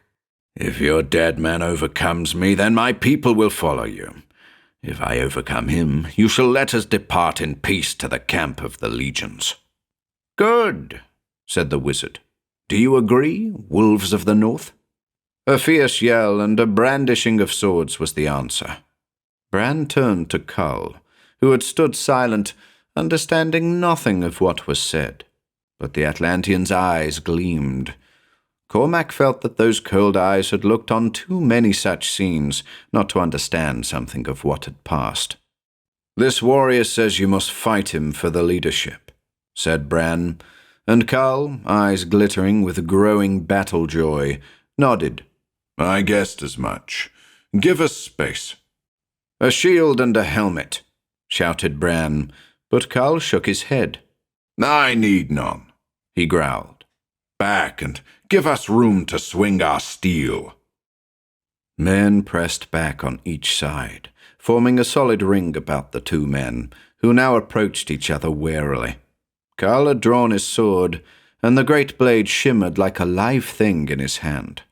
"If your dead man overcomes me, then my people will follow you. If I overcome him, you shall let us depart in peace to the camp of the legions." "Good," said the wizard. "Do you agree, wolves of the north?" A fierce yell and a brandishing of swords was the answer. Bran turned to Kull, who had stood silent, understanding nothing of what was said. But the Atlantean's eyes gleamed. Cormac felt that those cold eyes had looked on too many such scenes not to understand something of what had passed. "This warrior says you must fight him for the leadership," said Bran, and Kull, eyes glittering with growing battle joy, nodded. "I guessed as much. Give us space." "A shield and a helmet," shouted Bran, but Kull shook his head. "I need none," he growled. "Back and give us room to swing our steel." Men pressed back on each side, forming a solid ring about the two men, who now approached each other warily. Kull had drawn his sword, and the great blade shimmered like a live thing in his hand.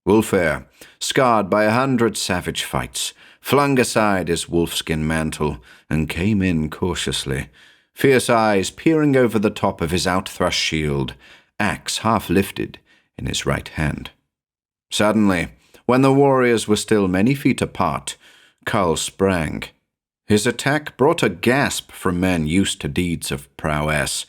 Wulfhere, scarred by 100 savage fights, flung aside his wolfskin mantle and came in cautiously, fierce eyes peering over the top of his outthrust shield, axe half lifted in his right hand. Suddenly, when the warriors were still many feet apart, Kull sprang. His attack brought a gasp from men used to deeds of prowess,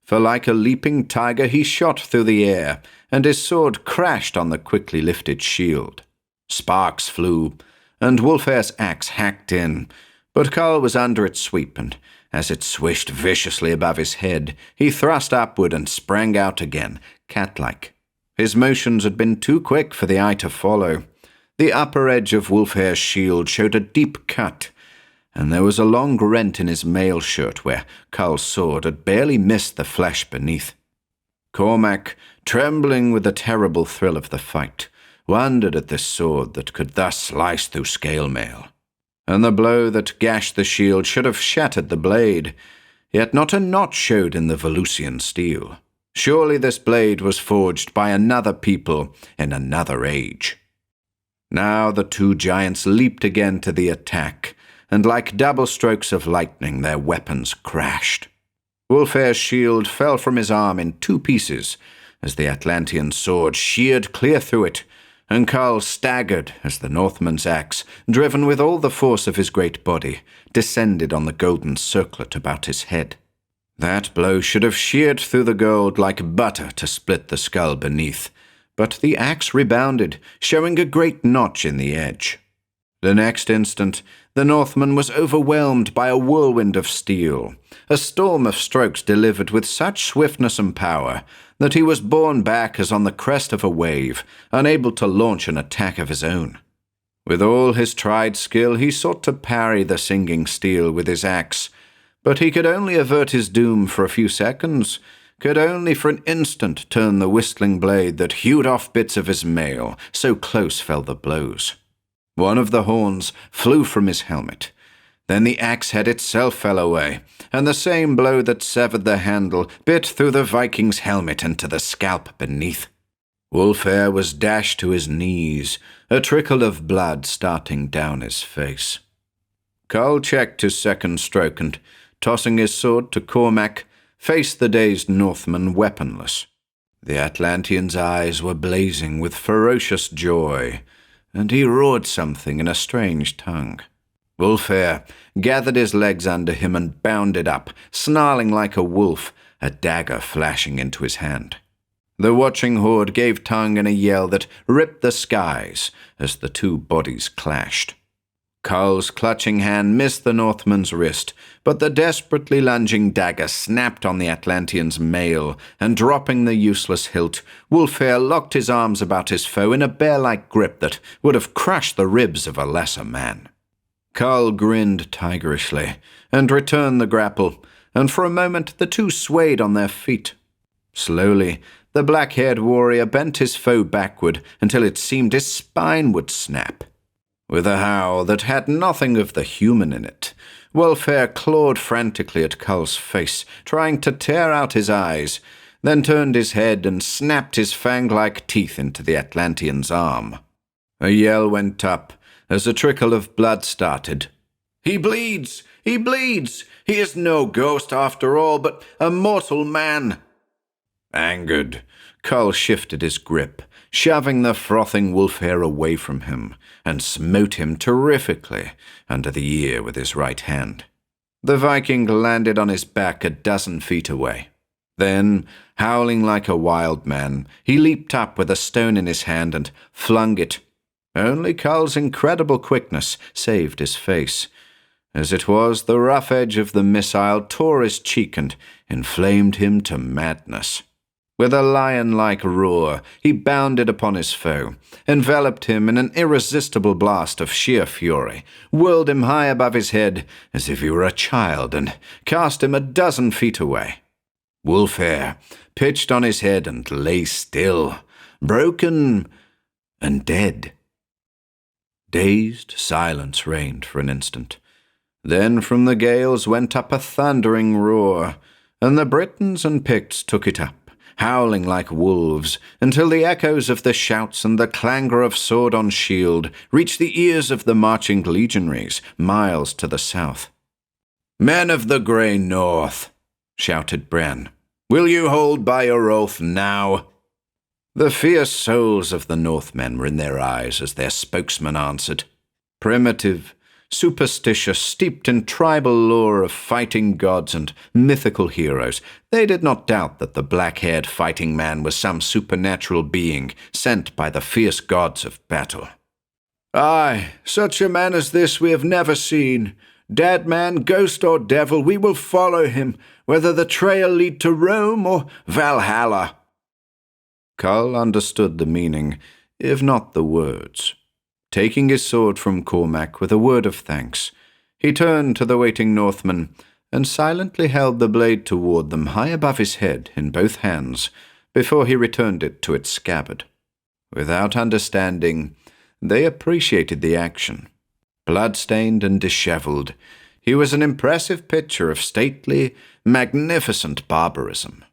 for like a leaping tiger he shot through the air, and his sword crashed on the quickly lifted shield. Sparks flew, and Wulfare's axe hacked in, but Kull was under its sweep, and as it swished viciously above his head, he thrust upward and sprang out again, cat-like. His motions had been too quick for the eye to follow. The upper edge of Wulfare's shield showed a deep cut, and there was a long rent in his mail shirt where Kull's sword had barely missed the flesh beneath. Cormac, trembling with the terrible thrill of the fight, wondered at this sword that could thus slice through scale mail. And the blow that gashed the shield should have shattered the blade, yet not a notch showed in the Valusian steel. Surely this blade was forged by another people in another age. Now the two giants leaped again to the attack, and like double strokes of lightning their weapons crashed. Wulfare's shield fell from his arm in 2 pieces as the Atlantean sword sheared clear through it, and Kull staggered as the Northman's axe, driven with all the force of his great body, descended on the golden circlet about his head. That blow should have sheared through the gold like butter to split the skull beneath, but the axe rebounded, showing a great notch in the edge. The next instant, the Northman was overwhelmed by a whirlwind of steel, a storm of strokes delivered with such swiftness and power that he was borne back as on the crest of a wave, unable to launch an attack of his own. With all his tried skill, he sought to parry the singing steel with his axe, but he could only avert his doom for a few seconds, could only for an instant turn the whistling blade that hewed off bits of his mail, so close fell the blows. One of the horns flew from his helmet. Then the axe head itself fell away, and the same blow that severed the handle bit through the Viking's helmet into the scalp beneath. Wulfhere was dashed to his knees, a trickle of blood starting down his face. Kull checked his second stroke and, tossing his sword to Cormac, faced the dazed Northman weaponless. The Atlantean's eyes were blazing with ferocious joy, and he roared something in a strange tongue. Wulfhere gathered his legs under him and bounded up, snarling like a wolf, a dagger flashing into his hand. The watching horde gave tongue in a yell that ripped the skies as the two bodies clashed. Kull's clutching hand missed the Northman's wrist, but the desperately lunging dagger snapped on the Atlantean's mail, and dropping the useless hilt, Wulfhere locked his arms about his foe in a bear-like grip that would have crushed the ribs of a lesser man. Kull grinned tigerishly, and returned the grapple, and for a moment the two swayed on their feet. Slowly, the black-haired warrior bent his foe backward until it seemed his spine would snap. With a howl that had nothing of the human in it, Wulfhere clawed frantically at Kull's face, trying to tear out his eyes, then turned his head and snapped his fang-like teeth into the Atlantean's arm. A yell went up as a trickle of blood started. "He bleeds! He bleeds! He is no ghost after all, but a mortal man!" Angered, Kull shifted his grip, shoving the frothing Wulfhere away from him, and smote him terrifically under the ear with his right hand. The Viking landed on his back a dozen feet away. Then, howling like a wild man, he leaped up with a stone in his hand and flung it. Only Kull's incredible quickness saved his face. As it was, the rough edge of the missile tore his cheek and inflamed him to madness. With a lion-like roar, he bounded upon his foe, enveloped him in an irresistible blast of sheer fury, whirled him high above his head as if he were a child, and cast him a dozen feet away. Wulfhere pitched on his head and lay still, broken and dead. Dazed silence reigned for an instant. Then from the gales went up a thundering roar, and the Britons and Picts took it up, howling like wolves, until the echoes of the shouts and the clangor of sword on shield reached the ears of the marching legionaries miles to the south. "Men of the grey north," shouted Bran, "will you hold by your oath now?" The fierce souls of the Northmen were in their eyes as their spokesman answered. Primitive, superstitious, steeped in tribal lore of fighting gods and mythical heroes, they did not doubt that the black-haired fighting man was some supernatural being sent by the fierce gods of battle. "Aye, such a man as this we have never seen. Dead man, ghost or devil, we will follow him, whether the trail lead to Rome or Valhalla." Kull understood the meaning, if not the words. Taking his sword from Cormac with a word of thanks, he turned to the waiting Northmen and silently held the blade toward them high above his head in both hands before he returned it to its scabbard. Without understanding, they appreciated the action. Blood-stained and disheveled, he was an impressive picture of stately, magnificent barbarism.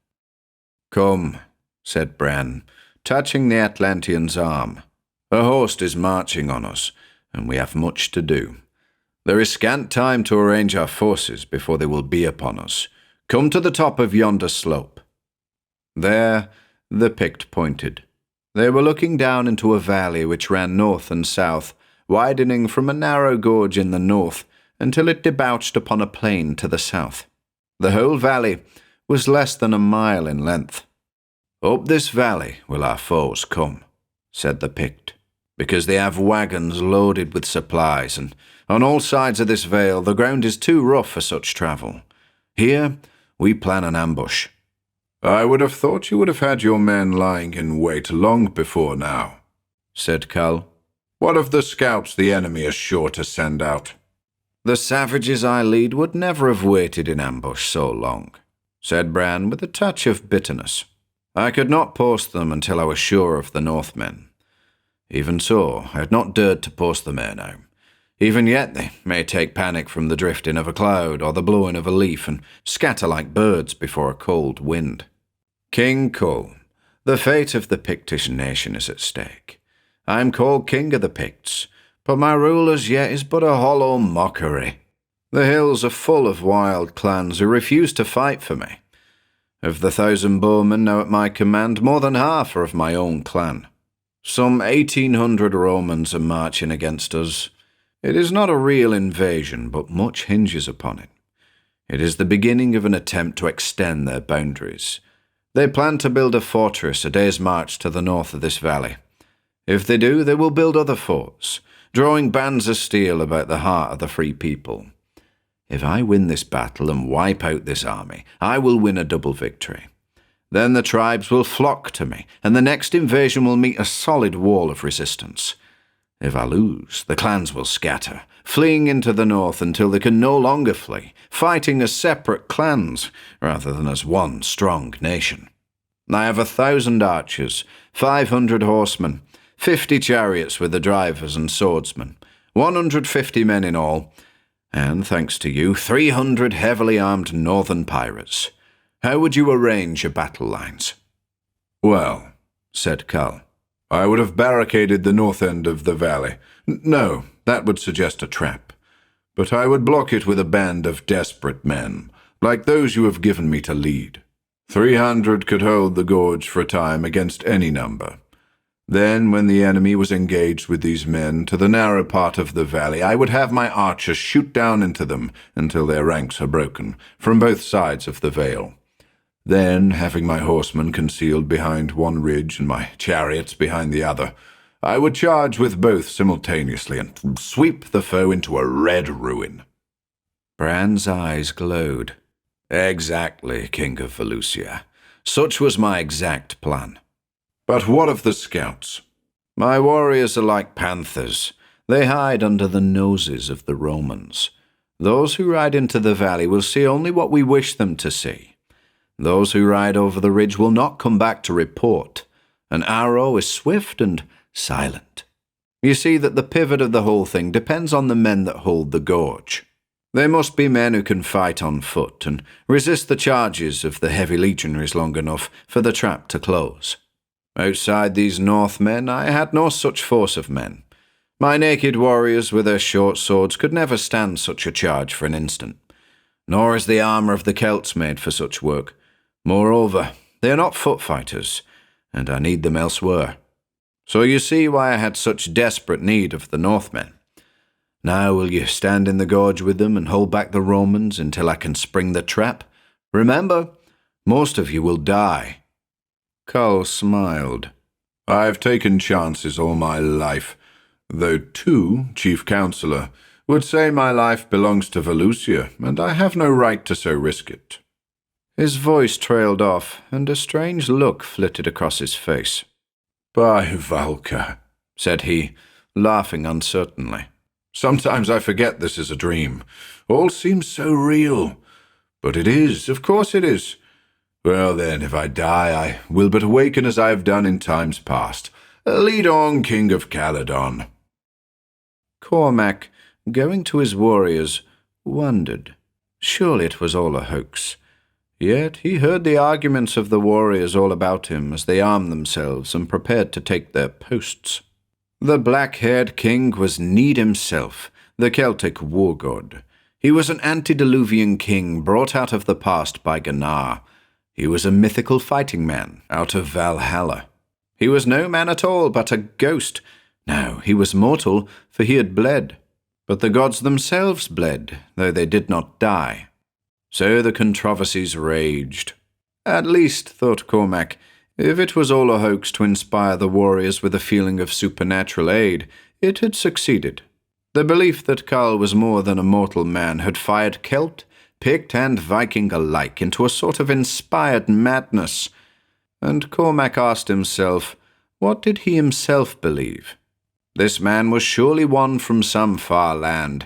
"Come," said Bran, touching the Atlantean's arm. "A host is marching on us, and we have much to do. There is scant time to arrange our forces before they will be upon us. Come to the top of yonder slope." There, the Pict pointed. They were looking down into a valley which ran north and south, widening from a narrow gorge in the north until it debouched upon a plain to the south. The whole valley was less than a mile in length. "Up this valley will our foes come," said the Pict. because they have wagons loaded with supplies, and on all sides of this vale the ground is too rough for such travel. Here we plan an ambush." "I would have thought you would have had your men lying in wait long before now," said Kull. "What of the scouts the enemy is sure to send out?" "The savages I lead would never have waited in ambush so long," said Bran with a touch of bitterness. "I could not post them until I was sure of the Northmen. Even so, I had not dared to post them ere now. Even yet they may take panic from the drifting of a cloud or the blowing of a leaf and scatter like birds before a cold wind. King Kull, the fate of the Pictish nation is at stake. I am called King of the Picts, but my rule as yet is but a hollow mockery. The hills are full of wild clans who refuse to fight for me. Of the 1,000 bowmen now at my command, more than half are of my own clan. Some 1,800 Romans are marching against us. It is not a real invasion, but much hinges upon it. It is the beginning of an attempt to extend their boundaries. They plan to build a fortress a day's march to the north of this valley. If they do, they will build other forts, drawing bands of steel about the heart of the free people. If I win this battle and wipe out this army, I will win a double victory. Then the tribes will flock to me, and the next invasion will meet a solid wall of resistance. If I lose, the clans will scatter, fleeing into the north until they can no longer flee, fighting as separate clans rather than as one strong nation. I have 1,000 archers, 500 horsemen, 50 chariots with the drivers and swordsmen, 150 men in all, and, thanks to you, 300 heavily armed northern pirates. How would you arrange your battle lines?" "Well," said Kull, "I would have barricaded the north end of the valley. No, that would suggest a trap. But I would block it with a band of desperate men, like those you have given me to lead. 300 could hold the gorge for a time against any number. Then, when the enemy was engaged with these men to the narrow part of the valley, I would have my archers shoot down into them until their ranks are broken, from both sides of the vale. Then, having my horsemen concealed behind one ridge and my chariots behind the other, I would charge with both simultaneously and sweep the foe into a red ruin." Bran's eyes glowed. "Exactly, King of Valusia. Such was my exact plan." "But what of the scouts?" "My warriors are like panthers. They hide under the noses of the Romans. Those who ride into the valley will see only what we wish them to see. Those who ride over the ridge will not come back to report. An arrow is swift and silent. You see that the pivot of the whole thing depends on the men that hold the gorge. They must be men who can fight on foot and resist the charges of the heavy legionaries long enough for the trap to close. Outside these Northmen, I had no such force of men. My naked warriors with their short swords could never stand such a charge for an instant. Nor is the armour of the Celts made for such work. Moreover, they are not foot fighters, and I need them elsewhere. So you see why I had such desperate need of the Northmen. Now will you stand in the gorge with them and hold back the Romans until I can spring the trap? Remember, most of you will die." Kull smiled. "I've taken chances all my life, though two, Chief Counselor, would say my life belongs to Valusia, and I have no right to so risk it." His voice trailed off, and a strange look flitted across his face. "By Valka," said he, laughing uncertainly. "Sometimes I forget this is a dream. All seems so real. But it is, of course it is. Well then, if I die, I will but awaken as I have done in times past. Lead on, King of Caledon." Cormac, going to his warriors, wondered. Surely it was all a hoax. Yet he heard the arguments of the warriors all about him as they armed themselves and prepared to take their posts. The black-haired king was Need himself, the Celtic war god. He was an antediluvian king brought out of the past by Gunnar. He was a mythical fighting man out of Valhalla. He was no man at all, but a ghost. Now, he was mortal, for he had bled. But the gods themselves bled, though they did not die. So the controversies raged. At least, thought Cormac, If it was all a hoax to inspire the warriors with a feeling of supernatural aid, it had succeeded. The belief that Kull was more than a mortal man had fired Celt, Pict, and Viking alike into a sort of inspired madness, and Cormac asked himself, what did he himself believe? This man was surely one from some far land,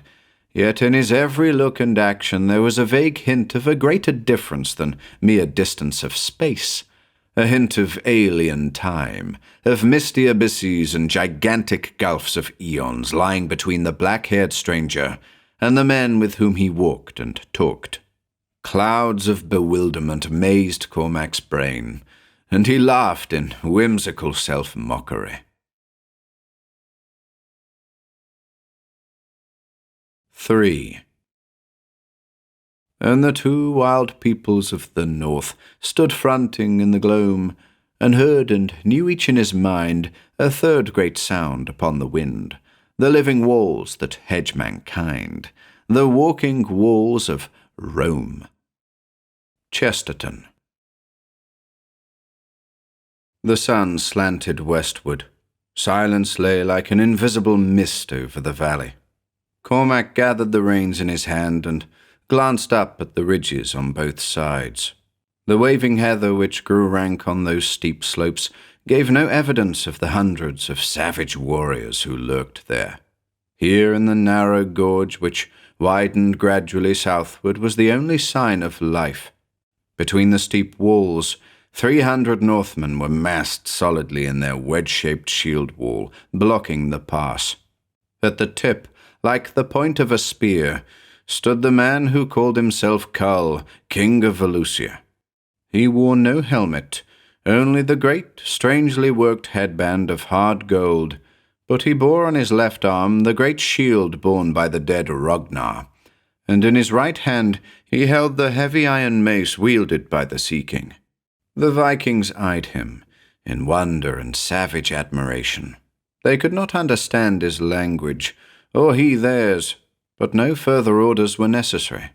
yet in his every look and action there was a vague hint of a greater difference than mere distance of space, a hint of alien time, of misty abysses and gigantic gulfs of eons lying between the black-haired stranger and the men with whom he walked and talked. Clouds of bewilderment mazed Cormac's brain, and he laughed in whimsical self-mockery. 3. And the two wild peoples of the north stood fronting in the gloam, and heard and knew each in his mind a third great sound upon the wind, the living walls that hedge mankind, the walking walls of Rome. Chesterton. The sun slanted westward. Silence lay like an invisible mist over the valley. Cormac gathered the reins in his hand and glanced up at the ridges on both sides. The waving heather which grew rank on those steep slopes gave no evidence of the hundreds of savage warriors who lurked there. Here in the narrow gorge which widened gradually southward was the only sign of life. Between the steep walls, 300 Northmen were massed solidly in their wedge-shaped shield wall, blocking the pass. At the tip, like the point of a spear, stood the man who called himself Kull, King of Valusia. He wore no helmet, only the great, strangely worked headband of hard gold, but he bore on his left arm the great shield borne by the dead Ragnar, and in his right hand he held the heavy iron mace wielded by the Sea King. The Vikings eyed him in wonder and savage admiration. They could not understand his language, or he theirs, but no further orders were necessary.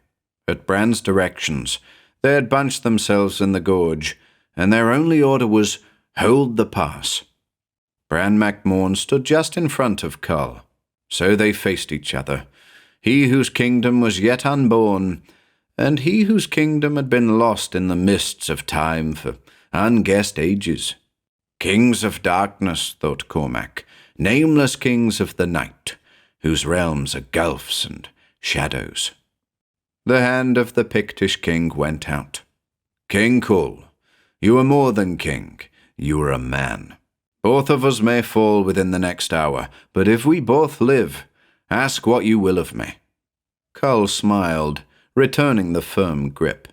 At Bran's directions, they had bunched themselves in the gorge, and their only order was, "Hold the pass." Bran Mak Morn stood just in front of Kull. So they faced each other, he whose kingdom was yet unborn, and he whose kingdom had been lost in the mists of time for unguessed ages. Kings of darkness, thought Cormac, nameless kings of the night, whose realms are gulfs and shadows. The hand of the Pictish king went out. King Kull, you are more than king, you are a man. Both of us may fall within the next hour, but if we both live, ask what you will of me. Kull smiled, returning the firm grip.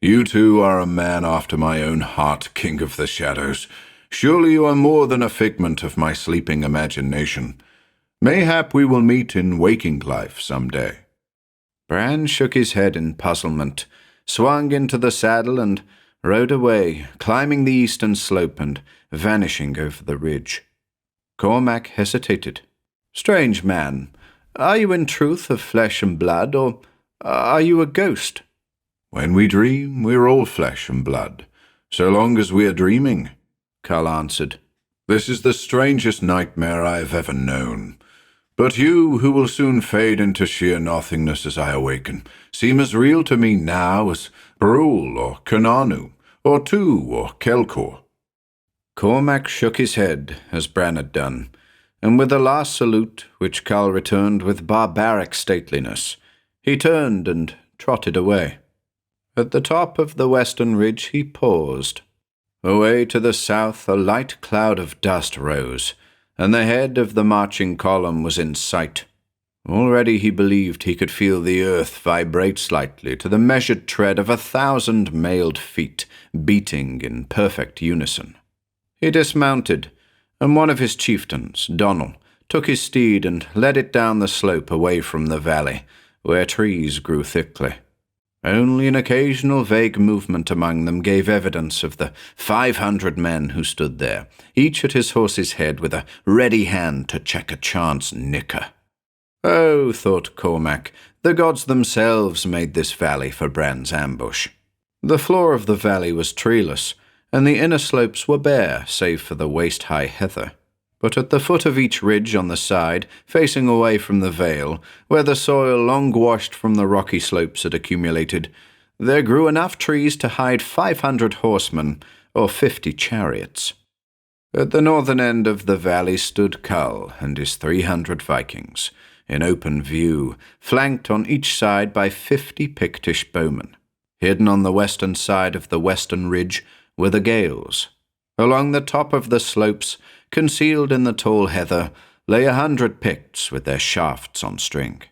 You too are a man after my own heart, King of the Shadows. Surely you are more than a figment of my sleeping imagination. Mayhap we will meet in waking life some day. Bran shook his head in puzzlement, swung into the saddle and rode away, climbing the eastern slope and vanishing over the ridge. Cormac hesitated. Strange man, are you in truth of flesh and blood, or are you a ghost? When we dream, we're all flesh and blood, so long as we are dreaming, Kull answered. This is the strangest nightmare I have ever known. But you, who will soon fade into sheer nothingness as I awaken, seem as real to me now as Brule or Conanu, or Tu or Kelkor. Cormac shook his head, as Bran had done, and with a last salute, which Kull returned with barbaric stateliness, he turned and trotted away. At the top of the western ridge he paused. Away to the south a light cloud of dust rose, and the head of the marching column was in sight. Already he believed he could feel the earth vibrate slightly to the measured tread of 1,000 mailed feet beating in perfect unison. He dismounted, and one of his chieftains, Donal, took his steed and led it down the slope away from the valley, where trees grew thickly. Only an occasional vague movement among them gave evidence of the 500 men who stood there, each at his horse's head with a ready hand to check a chance nicker. Oh, thought Cormac, the gods themselves made this valley for Bran's ambush. The floor of the valley was treeless, and the inner slopes were bare save for the waist-high heather. But at the foot of each ridge on the side, facing away from the vale, where the soil long washed from the rocky slopes had accumulated, there grew enough trees to hide 500 horsemen or 50 chariots. At the northern end of the valley stood Kull and his 300 Vikings, in open view, flanked on each side by 50 Pictish bowmen. Hidden on the western side of the western ridge were the Gaels. Along the top of the slopes, concealed in the tall heather, lay 100 Picts with their shafts on string.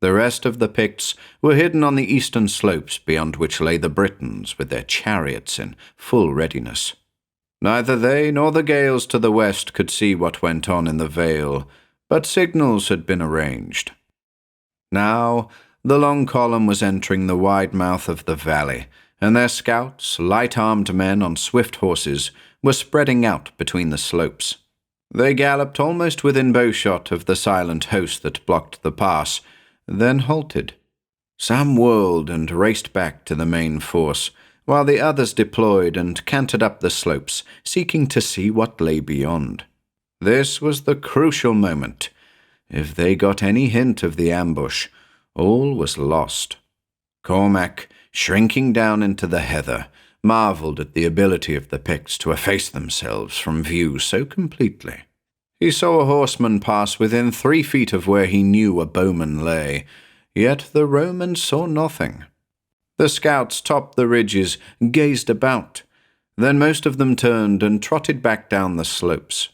The rest of the Picts were hidden on the eastern slopes, beyond which lay the Britons with their chariots in full readiness. Neither they nor the Gaels to the west could see what went on in the vale, but signals had been arranged. Now the long column was entering the wide mouth of the valley, and their scouts, light-armed men on swift horses, were spreading out between the slopes. They galloped almost within bowshot of the silent host that blocked the pass, then halted. Some whirled and raced back to the main force, while the others deployed and cantered up the slopes, seeking to see what lay beyond. This was the crucial moment. If they got any hint of the ambush, all was lost. Cormac, shrinking down into the heather, marvelled at the ability of the Picts to efface themselves from view so completely. He saw a horseman pass within 3 feet of where he knew a bowman lay, yet the Romans saw nothing. The scouts topped the ridges, gazed about. Then most of them turned and trotted back down the slopes.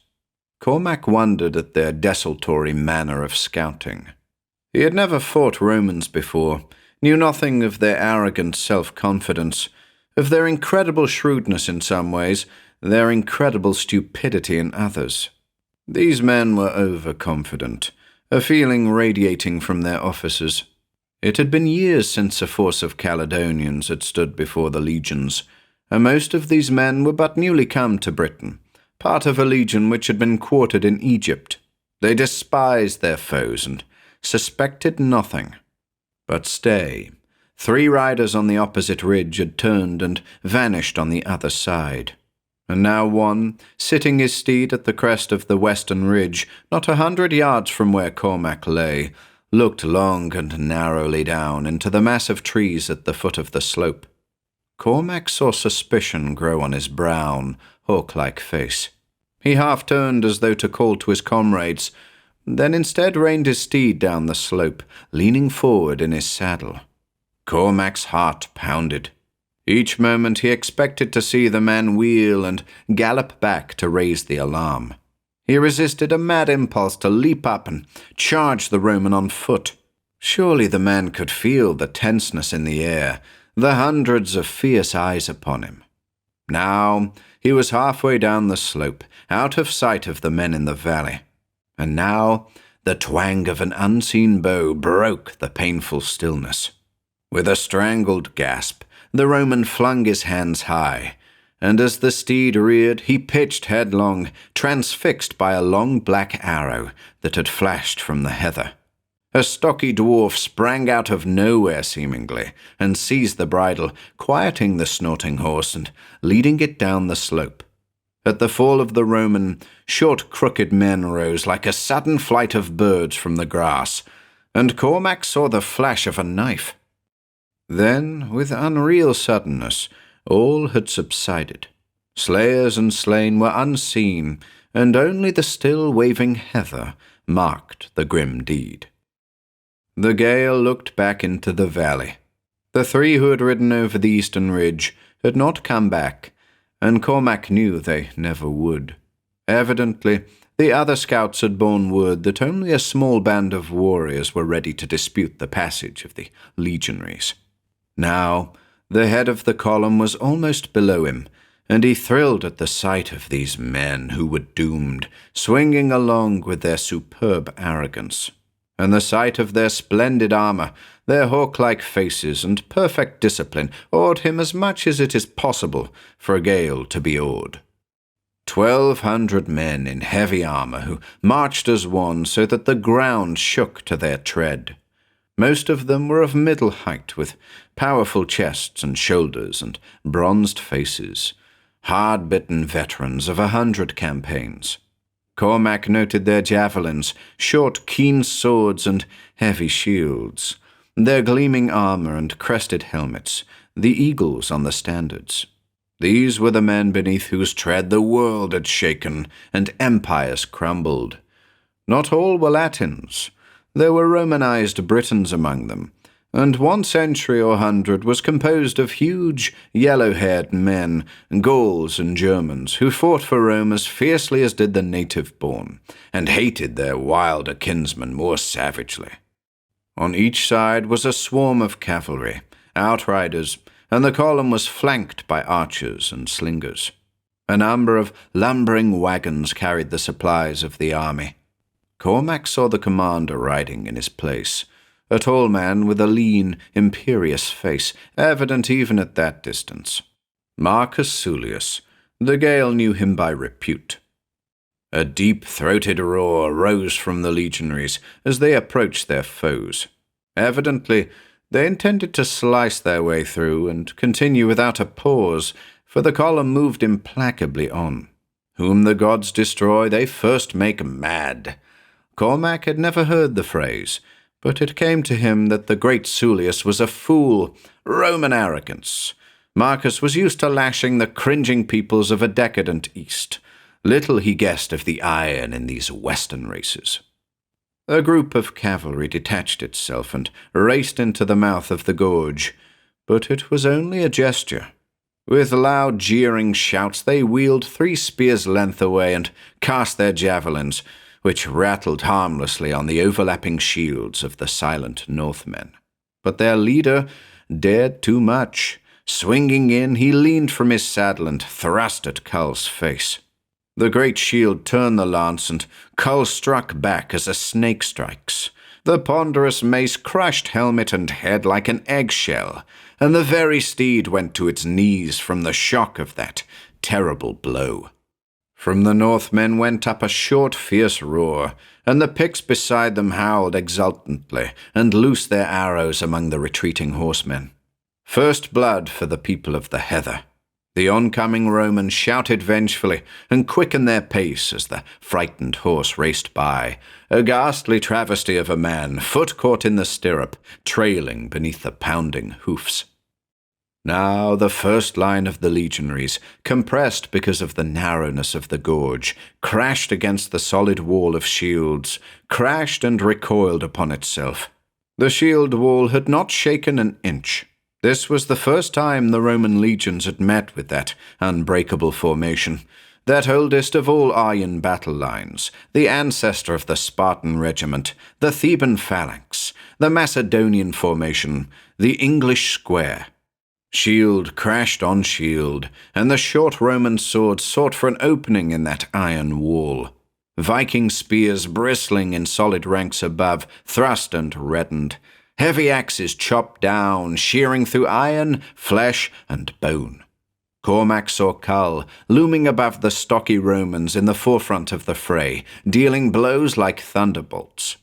Cormac wondered at their desultory manner of scouting. He had never fought Romans before, knew nothing of their arrogant self-confidence, of their incredible shrewdness in some ways, their incredible stupidity in others. These men were overconfident, a feeling radiating from their officers. It had been years since a force of Caledonians had stood before the legions, and most of these men were but newly come to Britain, part of a legion which had been quartered in Egypt. They despised their foes and suspected nothing. But stay, 3 riders on the opposite ridge had turned and vanished on the other side. And now one, sitting his steed at the crest of the western ridge, not 100 yards from where Cormac lay, looked long and narrowly down into the mass of trees at the foot of the slope. Cormac saw suspicion grow on his brown, hawk-like face. He half-turned as though to call to his comrades, then instead reined his steed down the slope, leaning forward in his saddle. Cormac's heart pounded. Each moment he expected to see the man wheel and gallop back to raise the alarm. He resisted a mad impulse to leap up and charge the Roman on foot. Surely the man could feel the tenseness in the air, the hundreds of fierce eyes upon him. Now he was halfway down the slope, out of sight of the men in the valley. And now the twang of an unseen bow broke the painful stillness. With a strangled gasp, the Roman flung his hands high, and as the steed reared, he pitched headlong, transfixed by a long black arrow that had flashed from the heather. A stocky dwarf sprang out of nowhere seemingly, and seized the bridle, quieting the snorting horse and leading it down the slope. At the fall of the Roman, short crooked men rose like a sudden flight of birds from the grass, and Cormac saw the flash of a knife. Then, with unreal suddenness, all had subsided. Slayers and slain were unseen, and only the still waving heather marked the grim deed. The Gael looked back into the valley. The 3 who had ridden over the eastern ridge had not come back, and Cormac knew they never would. Evidently, the other scouts had borne word that only a small band of warriors were ready to dispute the passage of the legionaries. Now, the head of the column was almost below him, and he thrilled at the sight of these men who were doomed, swinging along with their superb arrogance. And the sight of their splendid armor, their hawk-like faces, and perfect discipline awed him as much as it is possible for a Gael to be awed. 1,200 men in heavy armor who marched as one so that the ground shook to their tread. Most of them were of middle height, with powerful chests and shoulders and bronzed faces, hard-bitten veterans of 100 campaigns. Cormac noted their javelins, short, keen swords, and heavy shields, their gleaming armor and crested helmets, the eagles on the standards. These were the men beneath whose tread the world had shaken and empires crumbled. Not all were Latins. There were Romanized Britons among them, and 1 century or 100 was composed of huge, yellow-haired men, Gauls and Germans, who fought for Rome as fiercely as did the native-born, and hated their wilder kinsmen more savagely. On each side was a swarm of cavalry, outriders, and the column was flanked by archers and slingers. A number of lumbering wagons carried the supplies of the army. Cormac saw the commander riding in his place, a tall man with a lean, imperious face, evident even at that distance. Marcus Sulius. The Gael knew him by repute. A deep-throated roar rose from the legionaries as they approached their foes. Evidently, they intended to slice their way through and continue without a pause, for the column moved implacably on. Whom the gods destroy, they first make mad. Cormac had never heard the phrase, but it came to him that the great Sulius was a fool, Roman arrogance. Marcus was used to lashing the cringing peoples of a decadent East. Little he guessed of the iron in these Western races. A group of cavalry detached itself and raced into the mouth of the gorge, but it was only a gesture. With loud, jeering shouts, they wheeled 3 spears' length away and cast their javelins, which rattled harmlessly on the overlapping shields of the silent Northmen. But their leader dared too much. Swinging in, he leaned from his saddle and thrust at Kull's face. The great shield turned the lance, and Kull struck back as a snake strikes. The ponderous mace crushed helmet and head like an eggshell, and the very steed went to its knees from the shock of that terrible blow. From the Northmen went up a short, fierce roar, and the Picts beside them howled exultantly and loosed their arrows among the retreating horsemen. First blood for the people of the Heather. The oncoming Romans shouted vengefully and quickened their pace as the frightened horse raced by, a ghastly travesty of a man, foot caught in the stirrup, trailing beneath the pounding hoofs. Now the first line of the legionaries, compressed because of the narrowness of the gorge, crashed against the solid wall of shields, crashed and recoiled upon itself. The shield wall had not shaken an inch. This was the first time the Roman legions had met with that unbreakable formation, that oldest of all iron battle lines, the ancestor of the Spartan regiment, the Theban phalanx, the Macedonian formation, the English square. Shield crashed on shield, and the short Roman swords sought for an opening in that iron wall. Viking spears bristling in solid ranks above thrust and reddened. Heavy axes chopped down, shearing through iron, flesh, and bone. Cormac saw Kull, looming above the stocky Romans in the forefront of the fray, dealing blows like thunderbolts.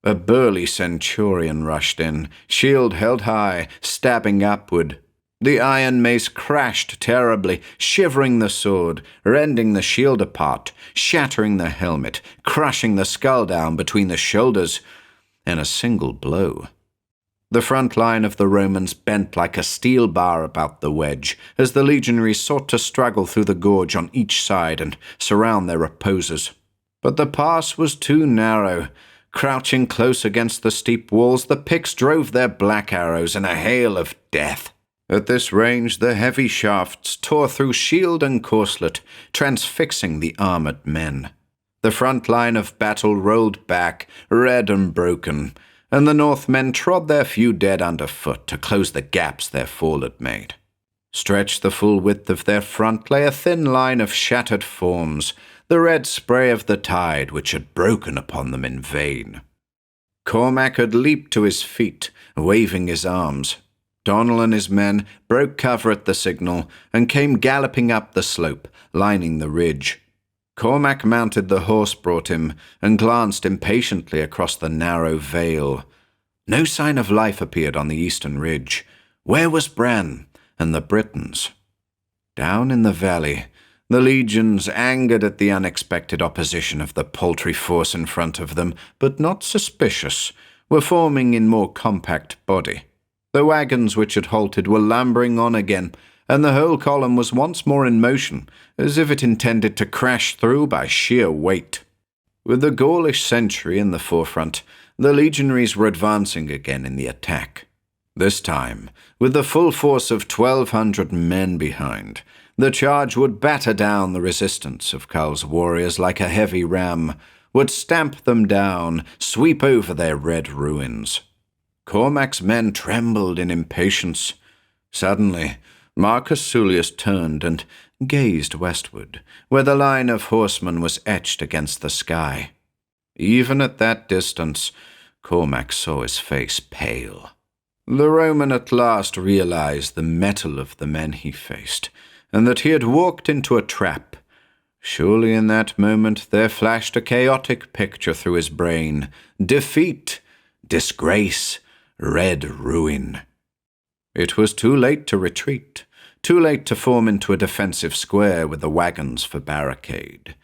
A burly centurion rushed in, shield held high, stabbing upward. The iron mace crashed terribly, shivering the sword, rending the shield apart, shattering the helmet, crushing the skull down between the shoulders, in a single blow. The front line of the Romans bent like a steel bar about the wedge, as the legionaries sought to struggle through the gorge on each side and surround their opposers. But the pass was too narrow. Crouching close against the steep walls, the Picts drove their black arrows in a hail of death. At this range, the heavy shafts tore through shield and corselet, transfixing the armored men. The front line of battle rolled back, red and broken, and the Northmen trod their few dead underfoot to close the gaps their fall had made. Stretched the full width of their front lay a thin line of shattered forms, the red spray of the tide which had broken upon them in vain. Cormac had leaped to his feet, waving his arms. Donnell and his men broke cover at the signal and came galloping up the slope, lining the ridge. Cormac mounted the horse brought him and glanced impatiently across the narrow vale. No sign of life appeared on the eastern ridge. Where was Bran and the Britons? Down in the valley, the legions, angered at the unexpected opposition of the paltry force in front of them, but not suspicious, were forming in more compact body. The wagons which had halted were lumbering on again, and the whole column was once more in motion, as if it intended to crash through by sheer weight. With the Gaulish sentry in the forefront, the legionaries were advancing again in the attack. This time, with the full force of 1,200 men behind, the charge would batter down the resistance of Kull's warriors like a heavy ram, would stamp them down, sweep over their red ruins. Cormac's men trembled in impatience. Suddenly, Marcus Sullius turned and gazed westward, where the line of horsemen was etched against the sky. Even at that distance, Cormac saw his face pale. The Roman at last realized the mettle of the men he faced, and that he had walked into a trap. Surely in that moment there flashed a chaotic picture through his brain: defeat, disgrace, red ruin. It was too late to retreat, too late to form into a defensive square with the wagons for barricade.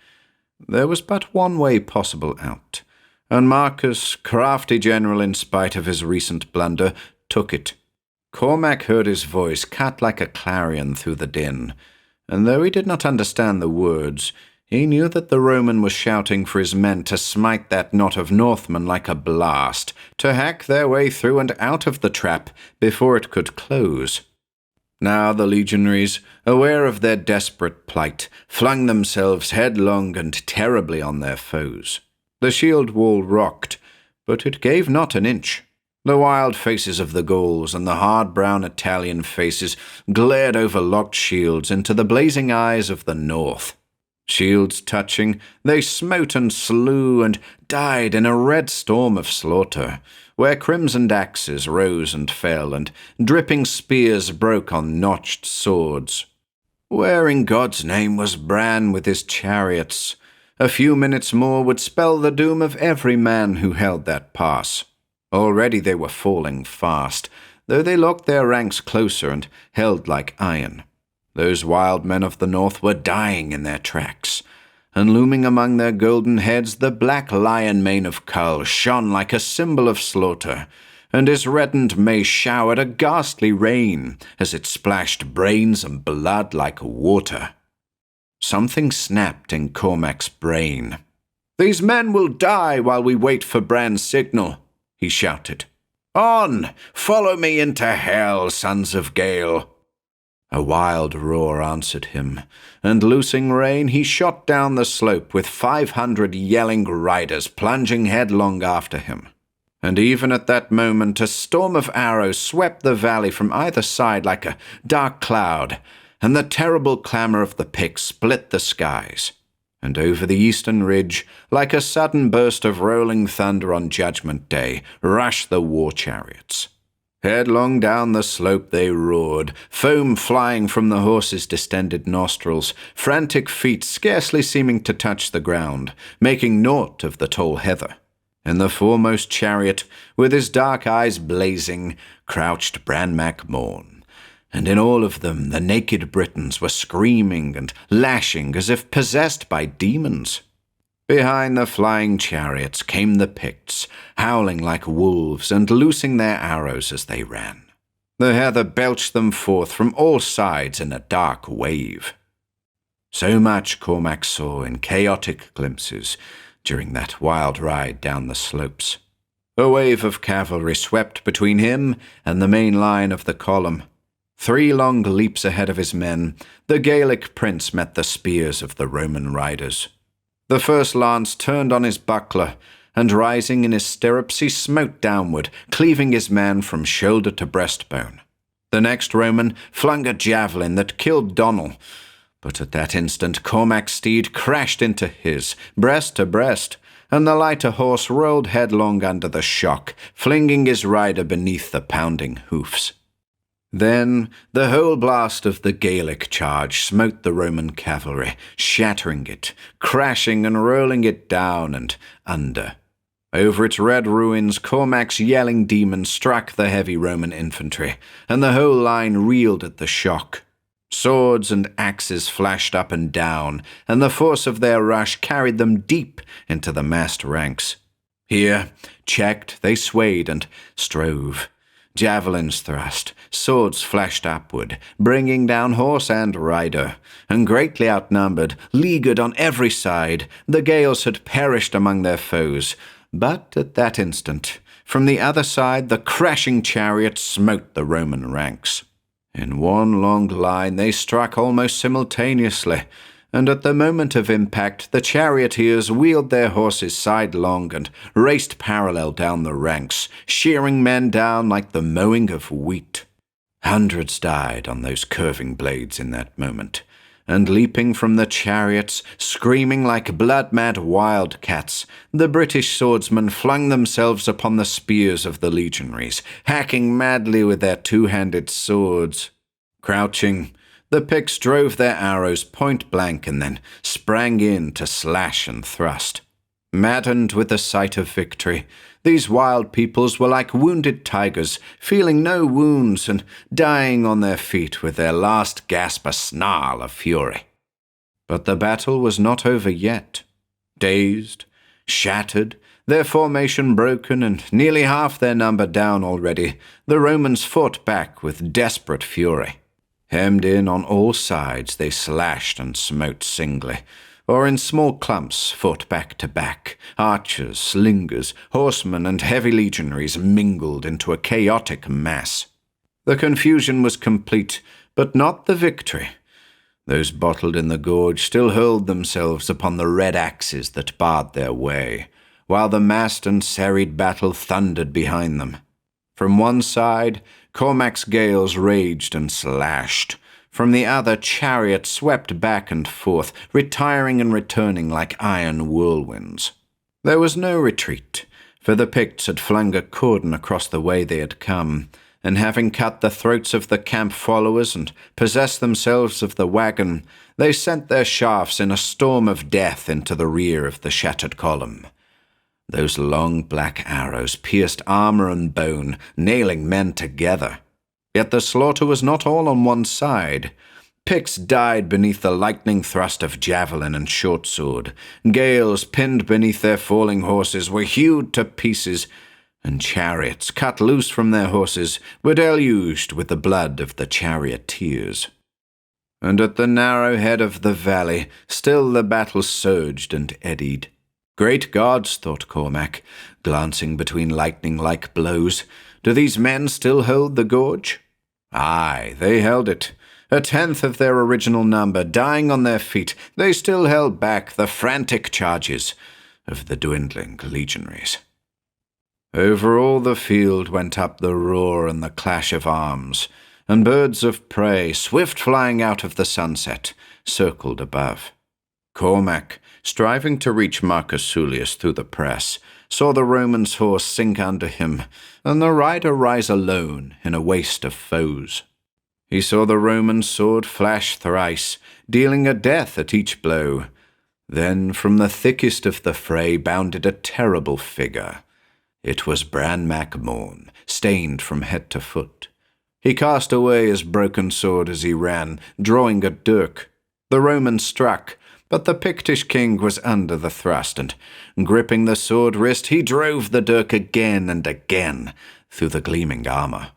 There was but one way possible out, and Marcus, crafty general in spite of his recent blunder, took it. Cormac heard his voice cut like a clarion through the din, and though he did not understand the words, he knew that the Roman was shouting for his men to smite that knot of Northmen like a blast, to hack their way through and out of the trap before it could close. Now the legionaries, aware of their desperate plight, flung themselves headlong and terribly on their foes. The shield wall rocked, but it gave not an inch. The wild faces of the Gauls and the hard brown Italian faces glared over locked shields into the blazing eyes of the north. Shields touching, they smote and slew and died in a red storm of slaughter, where crimsoned axes rose and fell, and dripping spears broke on notched swords. Where in God's name was Bran with his chariots? A few minutes more would spell the doom of every man who held that pass. Already they were falling fast, though they locked their ranks closer and held like iron. Those wild men of the north were dying in their tracks, and looming among their golden heads the black lion mane of Kull shone like a symbol of slaughter, and his reddened mace showered a ghastly rain as it splashed brains and blood like water. Something snapped in Cormac's brain. "These men will die while we wait for Bran's signal," he shouted. "On! Follow me into hell, sons of Gale!" A wild roar answered him, and loosing rein he shot down the slope with 500 yelling riders plunging headlong after him. And even at that moment a storm of arrows swept the valley from either side like a dark cloud, and the terrible clamour of the Picts split the skies. And over the eastern ridge, like a sudden burst of rolling thunder on Judgment Day, rushed the war chariots. Headlong down the slope they roared, foam flying from the horses' distended nostrils, frantic feet scarcely seeming to touch the ground, making naught of the tall heather. In the foremost chariot, with his dark eyes blazing, crouched Bran Mak Morn. And in all of them the naked Britons were screaming and lashing as if possessed by demons. Behind the flying chariots came the Picts, howling like wolves and loosing their arrows as they ran. The heather belched them forth from all sides in a dark wave. So much Cormac saw in chaotic glimpses during that wild ride down the slopes. A wave of cavalry swept between him and the main line of the column. 3 long leaps ahead of his men, the Gaelic prince met the spears of the Roman riders. The first lance turned on his buckler, and rising in his stirrups he smote downward, cleaving his man from shoulder to breastbone. The next Roman flung a javelin that killed Donnell, but at that instant Cormac's steed crashed into his, breast to breast, and the lighter horse rolled headlong under the shock, flinging his rider beneath the pounding hoofs. Then the whole blast of the Gaelic charge smote the Roman cavalry, shattering it, crashing and rolling it down and under. Over its red ruins, Cormac's yelling demon struck the heavy Roman infantry, and the whole line reeled at the shock. Swords and axes flashed up and down, and the force of their rush carried them deep into the massed ranks. Here, checked, they swayed and strove. Javelins thrust, swords flashed upward, bringing down horse and rider, and greatly outnumbered, leaguered on every side, the Gaels had perished among their foes. But at that instant, from the other side, the crashing chariot smote the Roman ranks. In one long line they struck almost simultaneously, and at the moment of impact the charioteers wheeled their horses sidelong and raced parallel down the ranks, shearing men down like the mowing of wheat. Hundreds died on those curving blades in that moment, and leaping from the chariots, screaming like blood-mad wildcats, the British swordsmen flung themselves upon the spears of the legionaries, hacking madly with their two-handed swords. Crouching, the Picts drove their arrows point-blank and then sprang in to slash and thrust. Maddened with the sight of victory, these wild peoples were like wounded tigers, feeling no wounds and dying on their feet with their last gasp a snarl of fury. But the battle was not over yet. Dazed, shattered, their formation broken and nearly half their number down already, the Romans fought back with desperate fury. Hemmed in on all sides, they slashed and smote singly, or in small clumps fought back to back. Archers, slingers, horsemen, and heavy legionaries mingled into a chaotic mass. The confusion was complete, but not the victory. Those bottled in the gorge still hurled themselves upon the red axes that barred their way, while the massed and serried battle thundered behind them. From one side, Cormac's Gaels raged and slashed. From the other, chariots swept back and forth, retiring and returning like iron whirlwinds. There was no retreat, for the Picts had flung a cordon across the way they had come, and having cut the throats of the camp followers and possessed themselves of the wagon, they sent their shafts in a storm of death into the rear of the shattered column. Those long black arrows pierced armor and bone, nailing men together. Yet the slaughter was not all on one side. Picts died beneath the lightning thrust of javelin and short sword. Gaels, pinned beneath their falling horses, were hewed to pieces, and chariots, cut loose from their horses, were deluged with the blood of the charioteers. And at the narrow head of the valley, still the battle surged and eddied. Great gods, thought Cormac, glancing between lightning-like blows, do these men still hold the gorge? Aye, they held it. A tenth of their original number, dying on their feet, they still held back the frantic charges of the dwindling legionaries. Over all the field went up the roar and the clash of arms, and birds of prey, swift flying out of the sunset, circled above. Cormac, striving to reach Marcus Sulius through the press, saw the Roman's horse sink under him, and the rider rise alone in a waste of foes. He saw the Roman sword flash thrice, dealing a death at each blow. Then from the thickest of the fray bounded a terrible figure. It was Bran Mak Morn, stained from head to foot. He cast away his broken sword as he ran, drawing a dirk. The Roman struck, but the Pictish king was under the thrust, and, gripping the sword wrist, he drove the dirk again and again through the gleaming armor.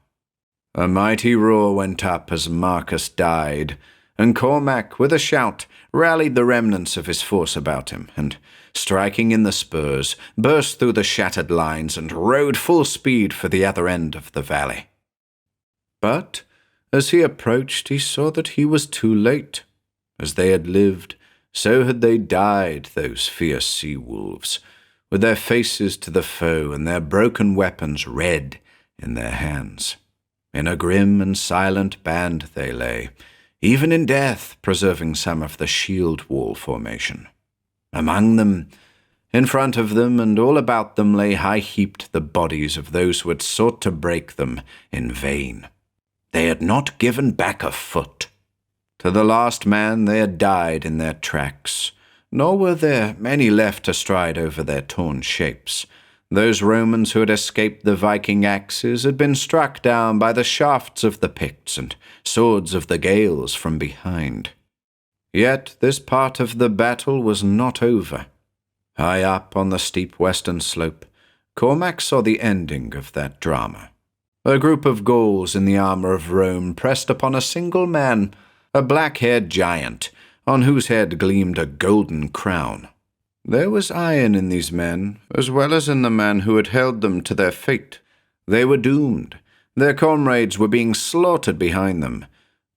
A mighty roar went up as Marcus died, and Cormac, with a shout, rallied the remnants of his force about him, and, striking in the spurs, burst through the shattered lines and rode full speed for the other end of the valley. But, as he approached, he saw that he was too late. As they had lived, so had they died, those fierce sea-wolves, with their faces to the foe and their broken weapons red in their hands. In a grim and silent band they lay, even in death preserving some of the shield wall formation. Among them, in front of them, and all about them lay high-heaped the bodies of those who had sought to break them in vain. They had not given back a foot. To the last man they had died in their tracks, nor were there many left to stride over their torn shapes. Those Romans who had escaped the Viking axes had been struck down by the shafts of the Picts and swords of the Gaels from behind. Yet this part of the battle was not over. High up on the steep western slope, Cormac saw the ending of that drama. A group of Gauls in the armour of Rome pressed upon a single man, a black-haired giant, on whose head gleamed a golden crown. There was iron in these men, as well as in the man who had held them to their fate. They were doomed. Their comrades were being slaughtered behind them.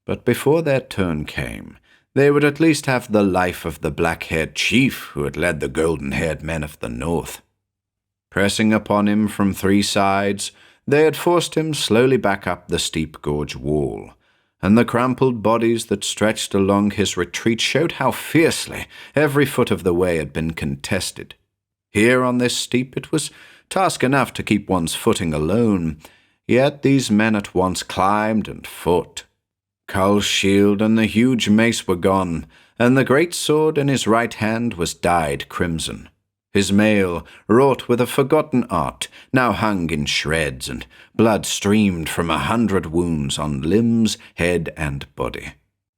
But before their turn came, they would at least have the life of the black-haired chief who had led the golden-haired men of the north. Pressing upon him from three sides, they had forced him slowly back up the steep gorge wall, and the crumpled bodies that stretched along his retreat showed how fiercely every foot of the way had been contested. Here on this steep it was task enough to keep one's footing alone, yet these men at once climbed and fought. Kull's shield and the huge mace were gone, and the great sword in his right hand was dyed crimson. His mail, wrought with a forgotten art, now hung in shreds, and blood streamed from 100 wounds on limbs, head, and body.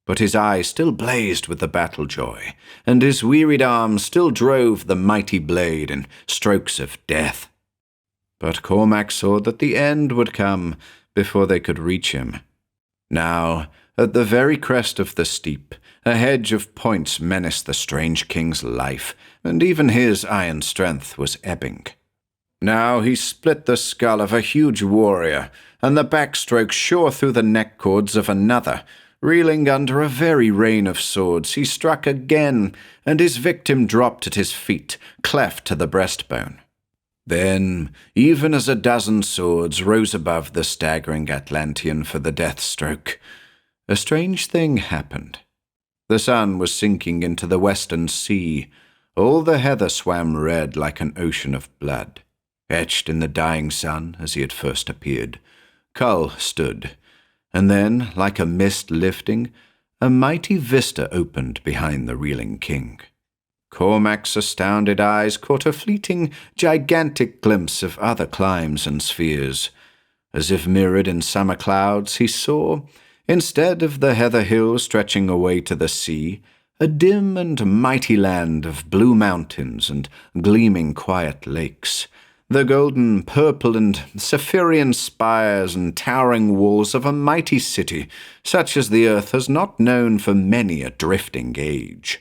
But his eyes still blazed with the battle joy, and his wearied arms still drove the mighty blade in strokes of death. But Cormac saw that the end would come before they could reach him. Now, at the very crest of the steep, a hedge of points menaced the strange king's life, and even his iron strength was ebbing. Now he split the skull of a huge warrior, and the backstroke shore through the neck cords of another. Reeling under a very rain of swords, he struck again, and his victim dropped at his feet, cleft to the breastbone. Then, even as a dozen swords rose above the staggering Atlantean for the death stroke, a strange thing happened. The sun was sinking into the western sea. All the heather swam red like an ocean of blood. Etched in the dying sun as he had first appeared, Kull stood, and then, like a mist lifting, a mighty vista opened behind the reeling king. Cormac's astounded eyes caught a fleeting, gigantic glimpse of other climes and spheres. As if mirrored in summer clouds, he saw, instead of the heather hills stretching away to the sea, a dim and mighty land of blue mountains and gleaming quiet lakes, the golden, purple, and sapphirian spires and towering walls of a mighty city, such as the earth has not known for many a drifting age.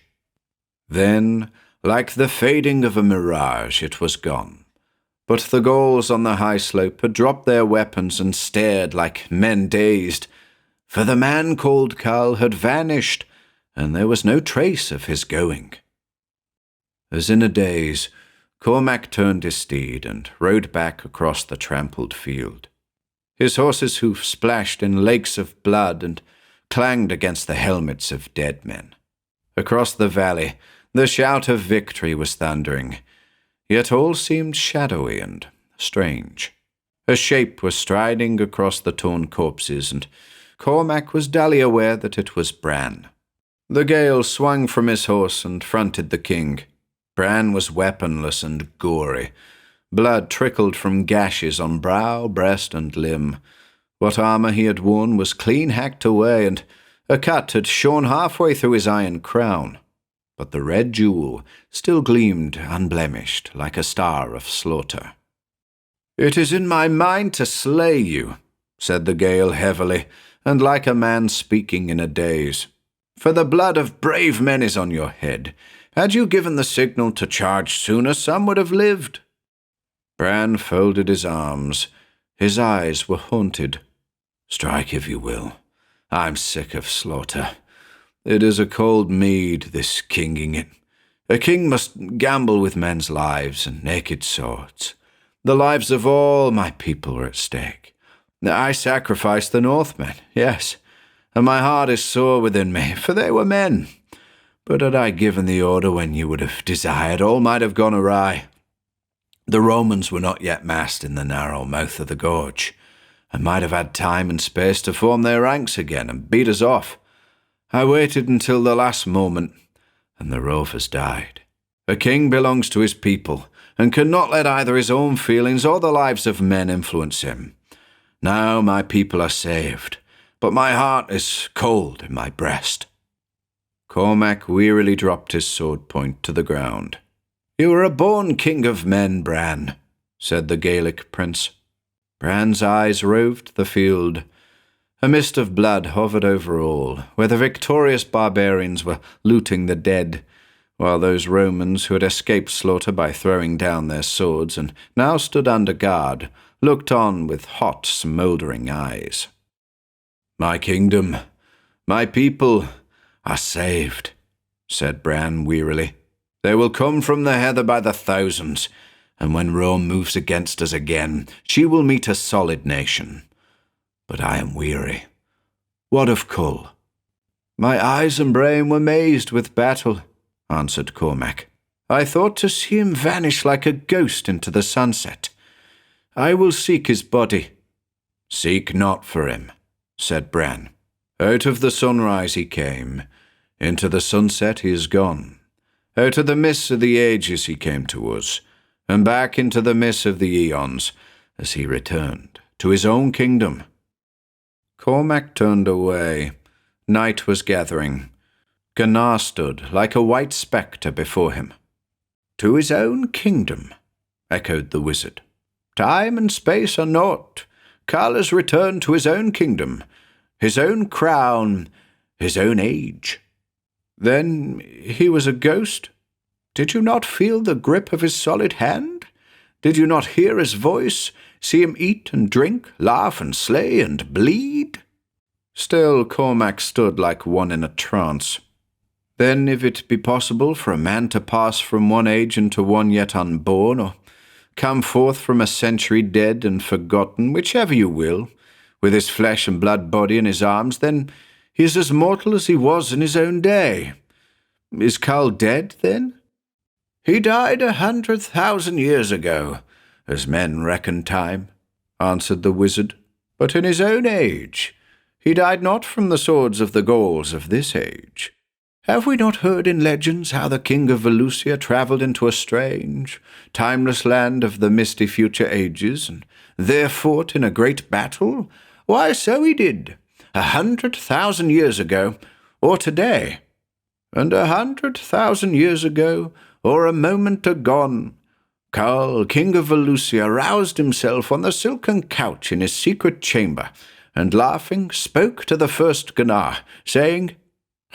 Then, like the fading of a mirage, it was gone. But the Gauls on the high slope had dropped their weapons and stared like men dazed, for the man called Kull had vanished, and there was no trace of his going. As in a daze, Cormac turned his steed and rode back across the trampled field. His horse's hoofs splashed in lakes of blood and clanged against the helmets of dead men. Across the valley, the shout of victory was thundering, yet all seemed shadowy and strange. A shape was striding across the torn corpses, and Cormac was dully aware that it was Bran. The Gael swung from his horse and fronted the king. Bran was weaponless and gory. Blood trickled from gashes on brow, breast, and limb. What armour he had worn was clean hacked away, and a cut had shorn halfway through his iron crown. But the red jewel still gleamed unblemished, like a star of slaughter. "It is in my mind to slay you," said the Gael heavily, and like a man speaking in a daze. "For the blood of brave men is on your head. Had you given the signal to charge sooner, some would have lived." Bran folded his arms. His eyes were haunted. "Strike if you will. I'm sick of slaughter. It is a cold mead, this kinging it. A king must gamble with men's lives and naked swords. The lives of all my people are at stake. I sacrificed the Northmen, yes, and my heart is sore within me, for they were men. But had I given the order when you would have desired, all might have gone awry. The Romans were not yet massed in the narrow mouth of the gorge, and might have had time and space to form their ranks again and beat us off. I waited until the last moment, and the rovers died. A king belongs to his people, and could not let either his own feelings or the lives of men influence him. Now my people are saved, but my heart is cold in my breast." Cormac wearily dropped his sword point to the ground. "You were a born king of men, Bran," said the Gaelic prince. Bran's eyes roved the field. A mist of blood hovered over all, where the victorious barbarians were looting the dead, while those Romans who had escaped slaughter by throwing down their swords and now stood under guard looked on with hot, smouldering eyes. "My kingdom, my people are saved," said Bran wearily. "They will come from the heather by the thousands, and when Rome moves against us again, she will meet a solid nation. But I am weary. What of Kull?" "My eyes and brain were mazed with battle," answered Cormac. "I thought to see him vanish like a ghost into the sunset. I will seek his body." "Seek not for him," said Bran. "Out of the sunrise he came, into the sunset he is gone. Out of the mists of the ages he came to us, and back into the mists of the eons, as he returned to his own kingdom." Cormac turned away. Night was gathering. Gunnar stood like a white spectre before him. "To his own kingdom," echoed the wizard. "Time and space are naught. Kull has returned to his own kingdom, his own crown, his own age." "Then he was a ghost? Did you not feel the grip of his solid hand? Did you not hear his voice, see him eat and drink, laugh and slay and bleed?" Still Cormac stood like one in a trance. "Then if it be possible for a man to pass from one age into one yet unborn, or come forth from a century dead and forgotten, whichever you will, with his flesh and blood body in his arms, then he is as mortal as he was in his own day. Is Kull dead, then?" "He died 100,000 years ago, as men reckon time," answered the wizard. "But in his own age he died not from the swords of the Gauls of this age. Have we not heard in legends how the king of Valusia travelled into a strange, timeless land of the misty future ages, and there fought in a great battle? Why, so he did, 100,000 years ago, or today. And 100,000 years ago, or a moment agone, Kull, king of Valusia, roused himself on the silken couch in his secret chamber, and laughing spoke to the first Gunnar, saying,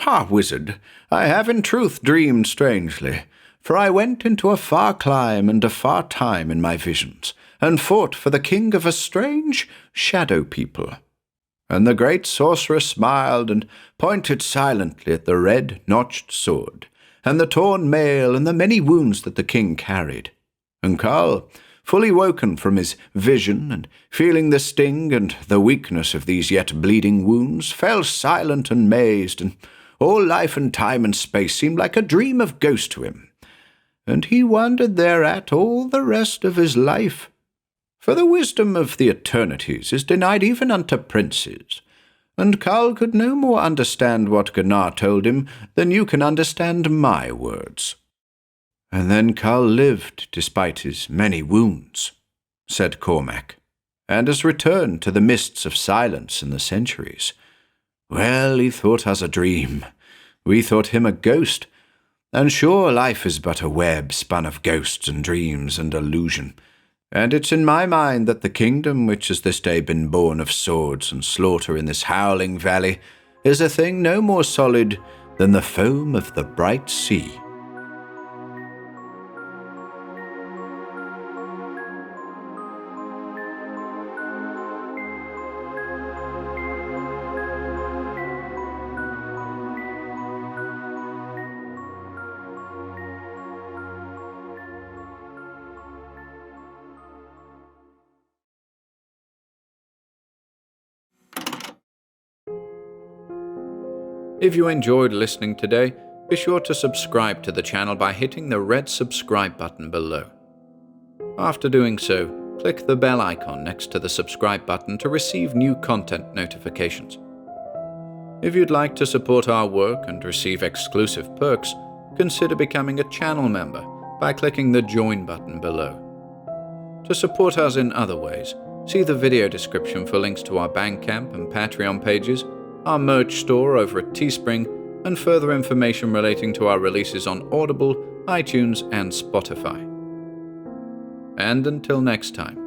'Ha, wizard, I have in truth dreamed strangely, for I went into a far clime and a far time in my visions, and fought for the king of a strange shadow people.' And the great sorcerer smiled and pointed silently at the red-notched sword, and the torn mail and the many wounds that the king carried. And Kull, fully woken from his vision, and feeling the sting and the weakness of these yet bleeding wounds, fell silent and mazed, and all life and time and space seemed like a dream of ghost to him. And he wondered thereat all the rest of his life. For the wisdom of the eternities is denied even unto princes, and Kull could no more understand what Gunnar told him than you can understand my words." "And then Kull lived despite his many wounds," said Cormac, "and has returned to the mists of silence in the centuries. Well, he thought us a dream. We thought him a ghost. And sure, life is but a web spun of ghosts and dreams and illusion. And it's in my mind that the kingdom which has this day been born of swords and slaughter in this howling valley is a thing no more solid than the foam of the bright sea." If you enjoyed listening today, be sure to subscribe to the channel by hitting the red subscribe button below. After doing so, click the bell icon next to the subscribe button to receive new content notifications. If you'd like to support our work and receive exclusive perks, consider becoming a channel member by clicking the Join button below. To support us in other ways, see the video description for links to our Bandcamp and Patreon pages, our merch store over at Teespring, and further information relating to our releases on Audible, iTunes, and Spotify. And until next time,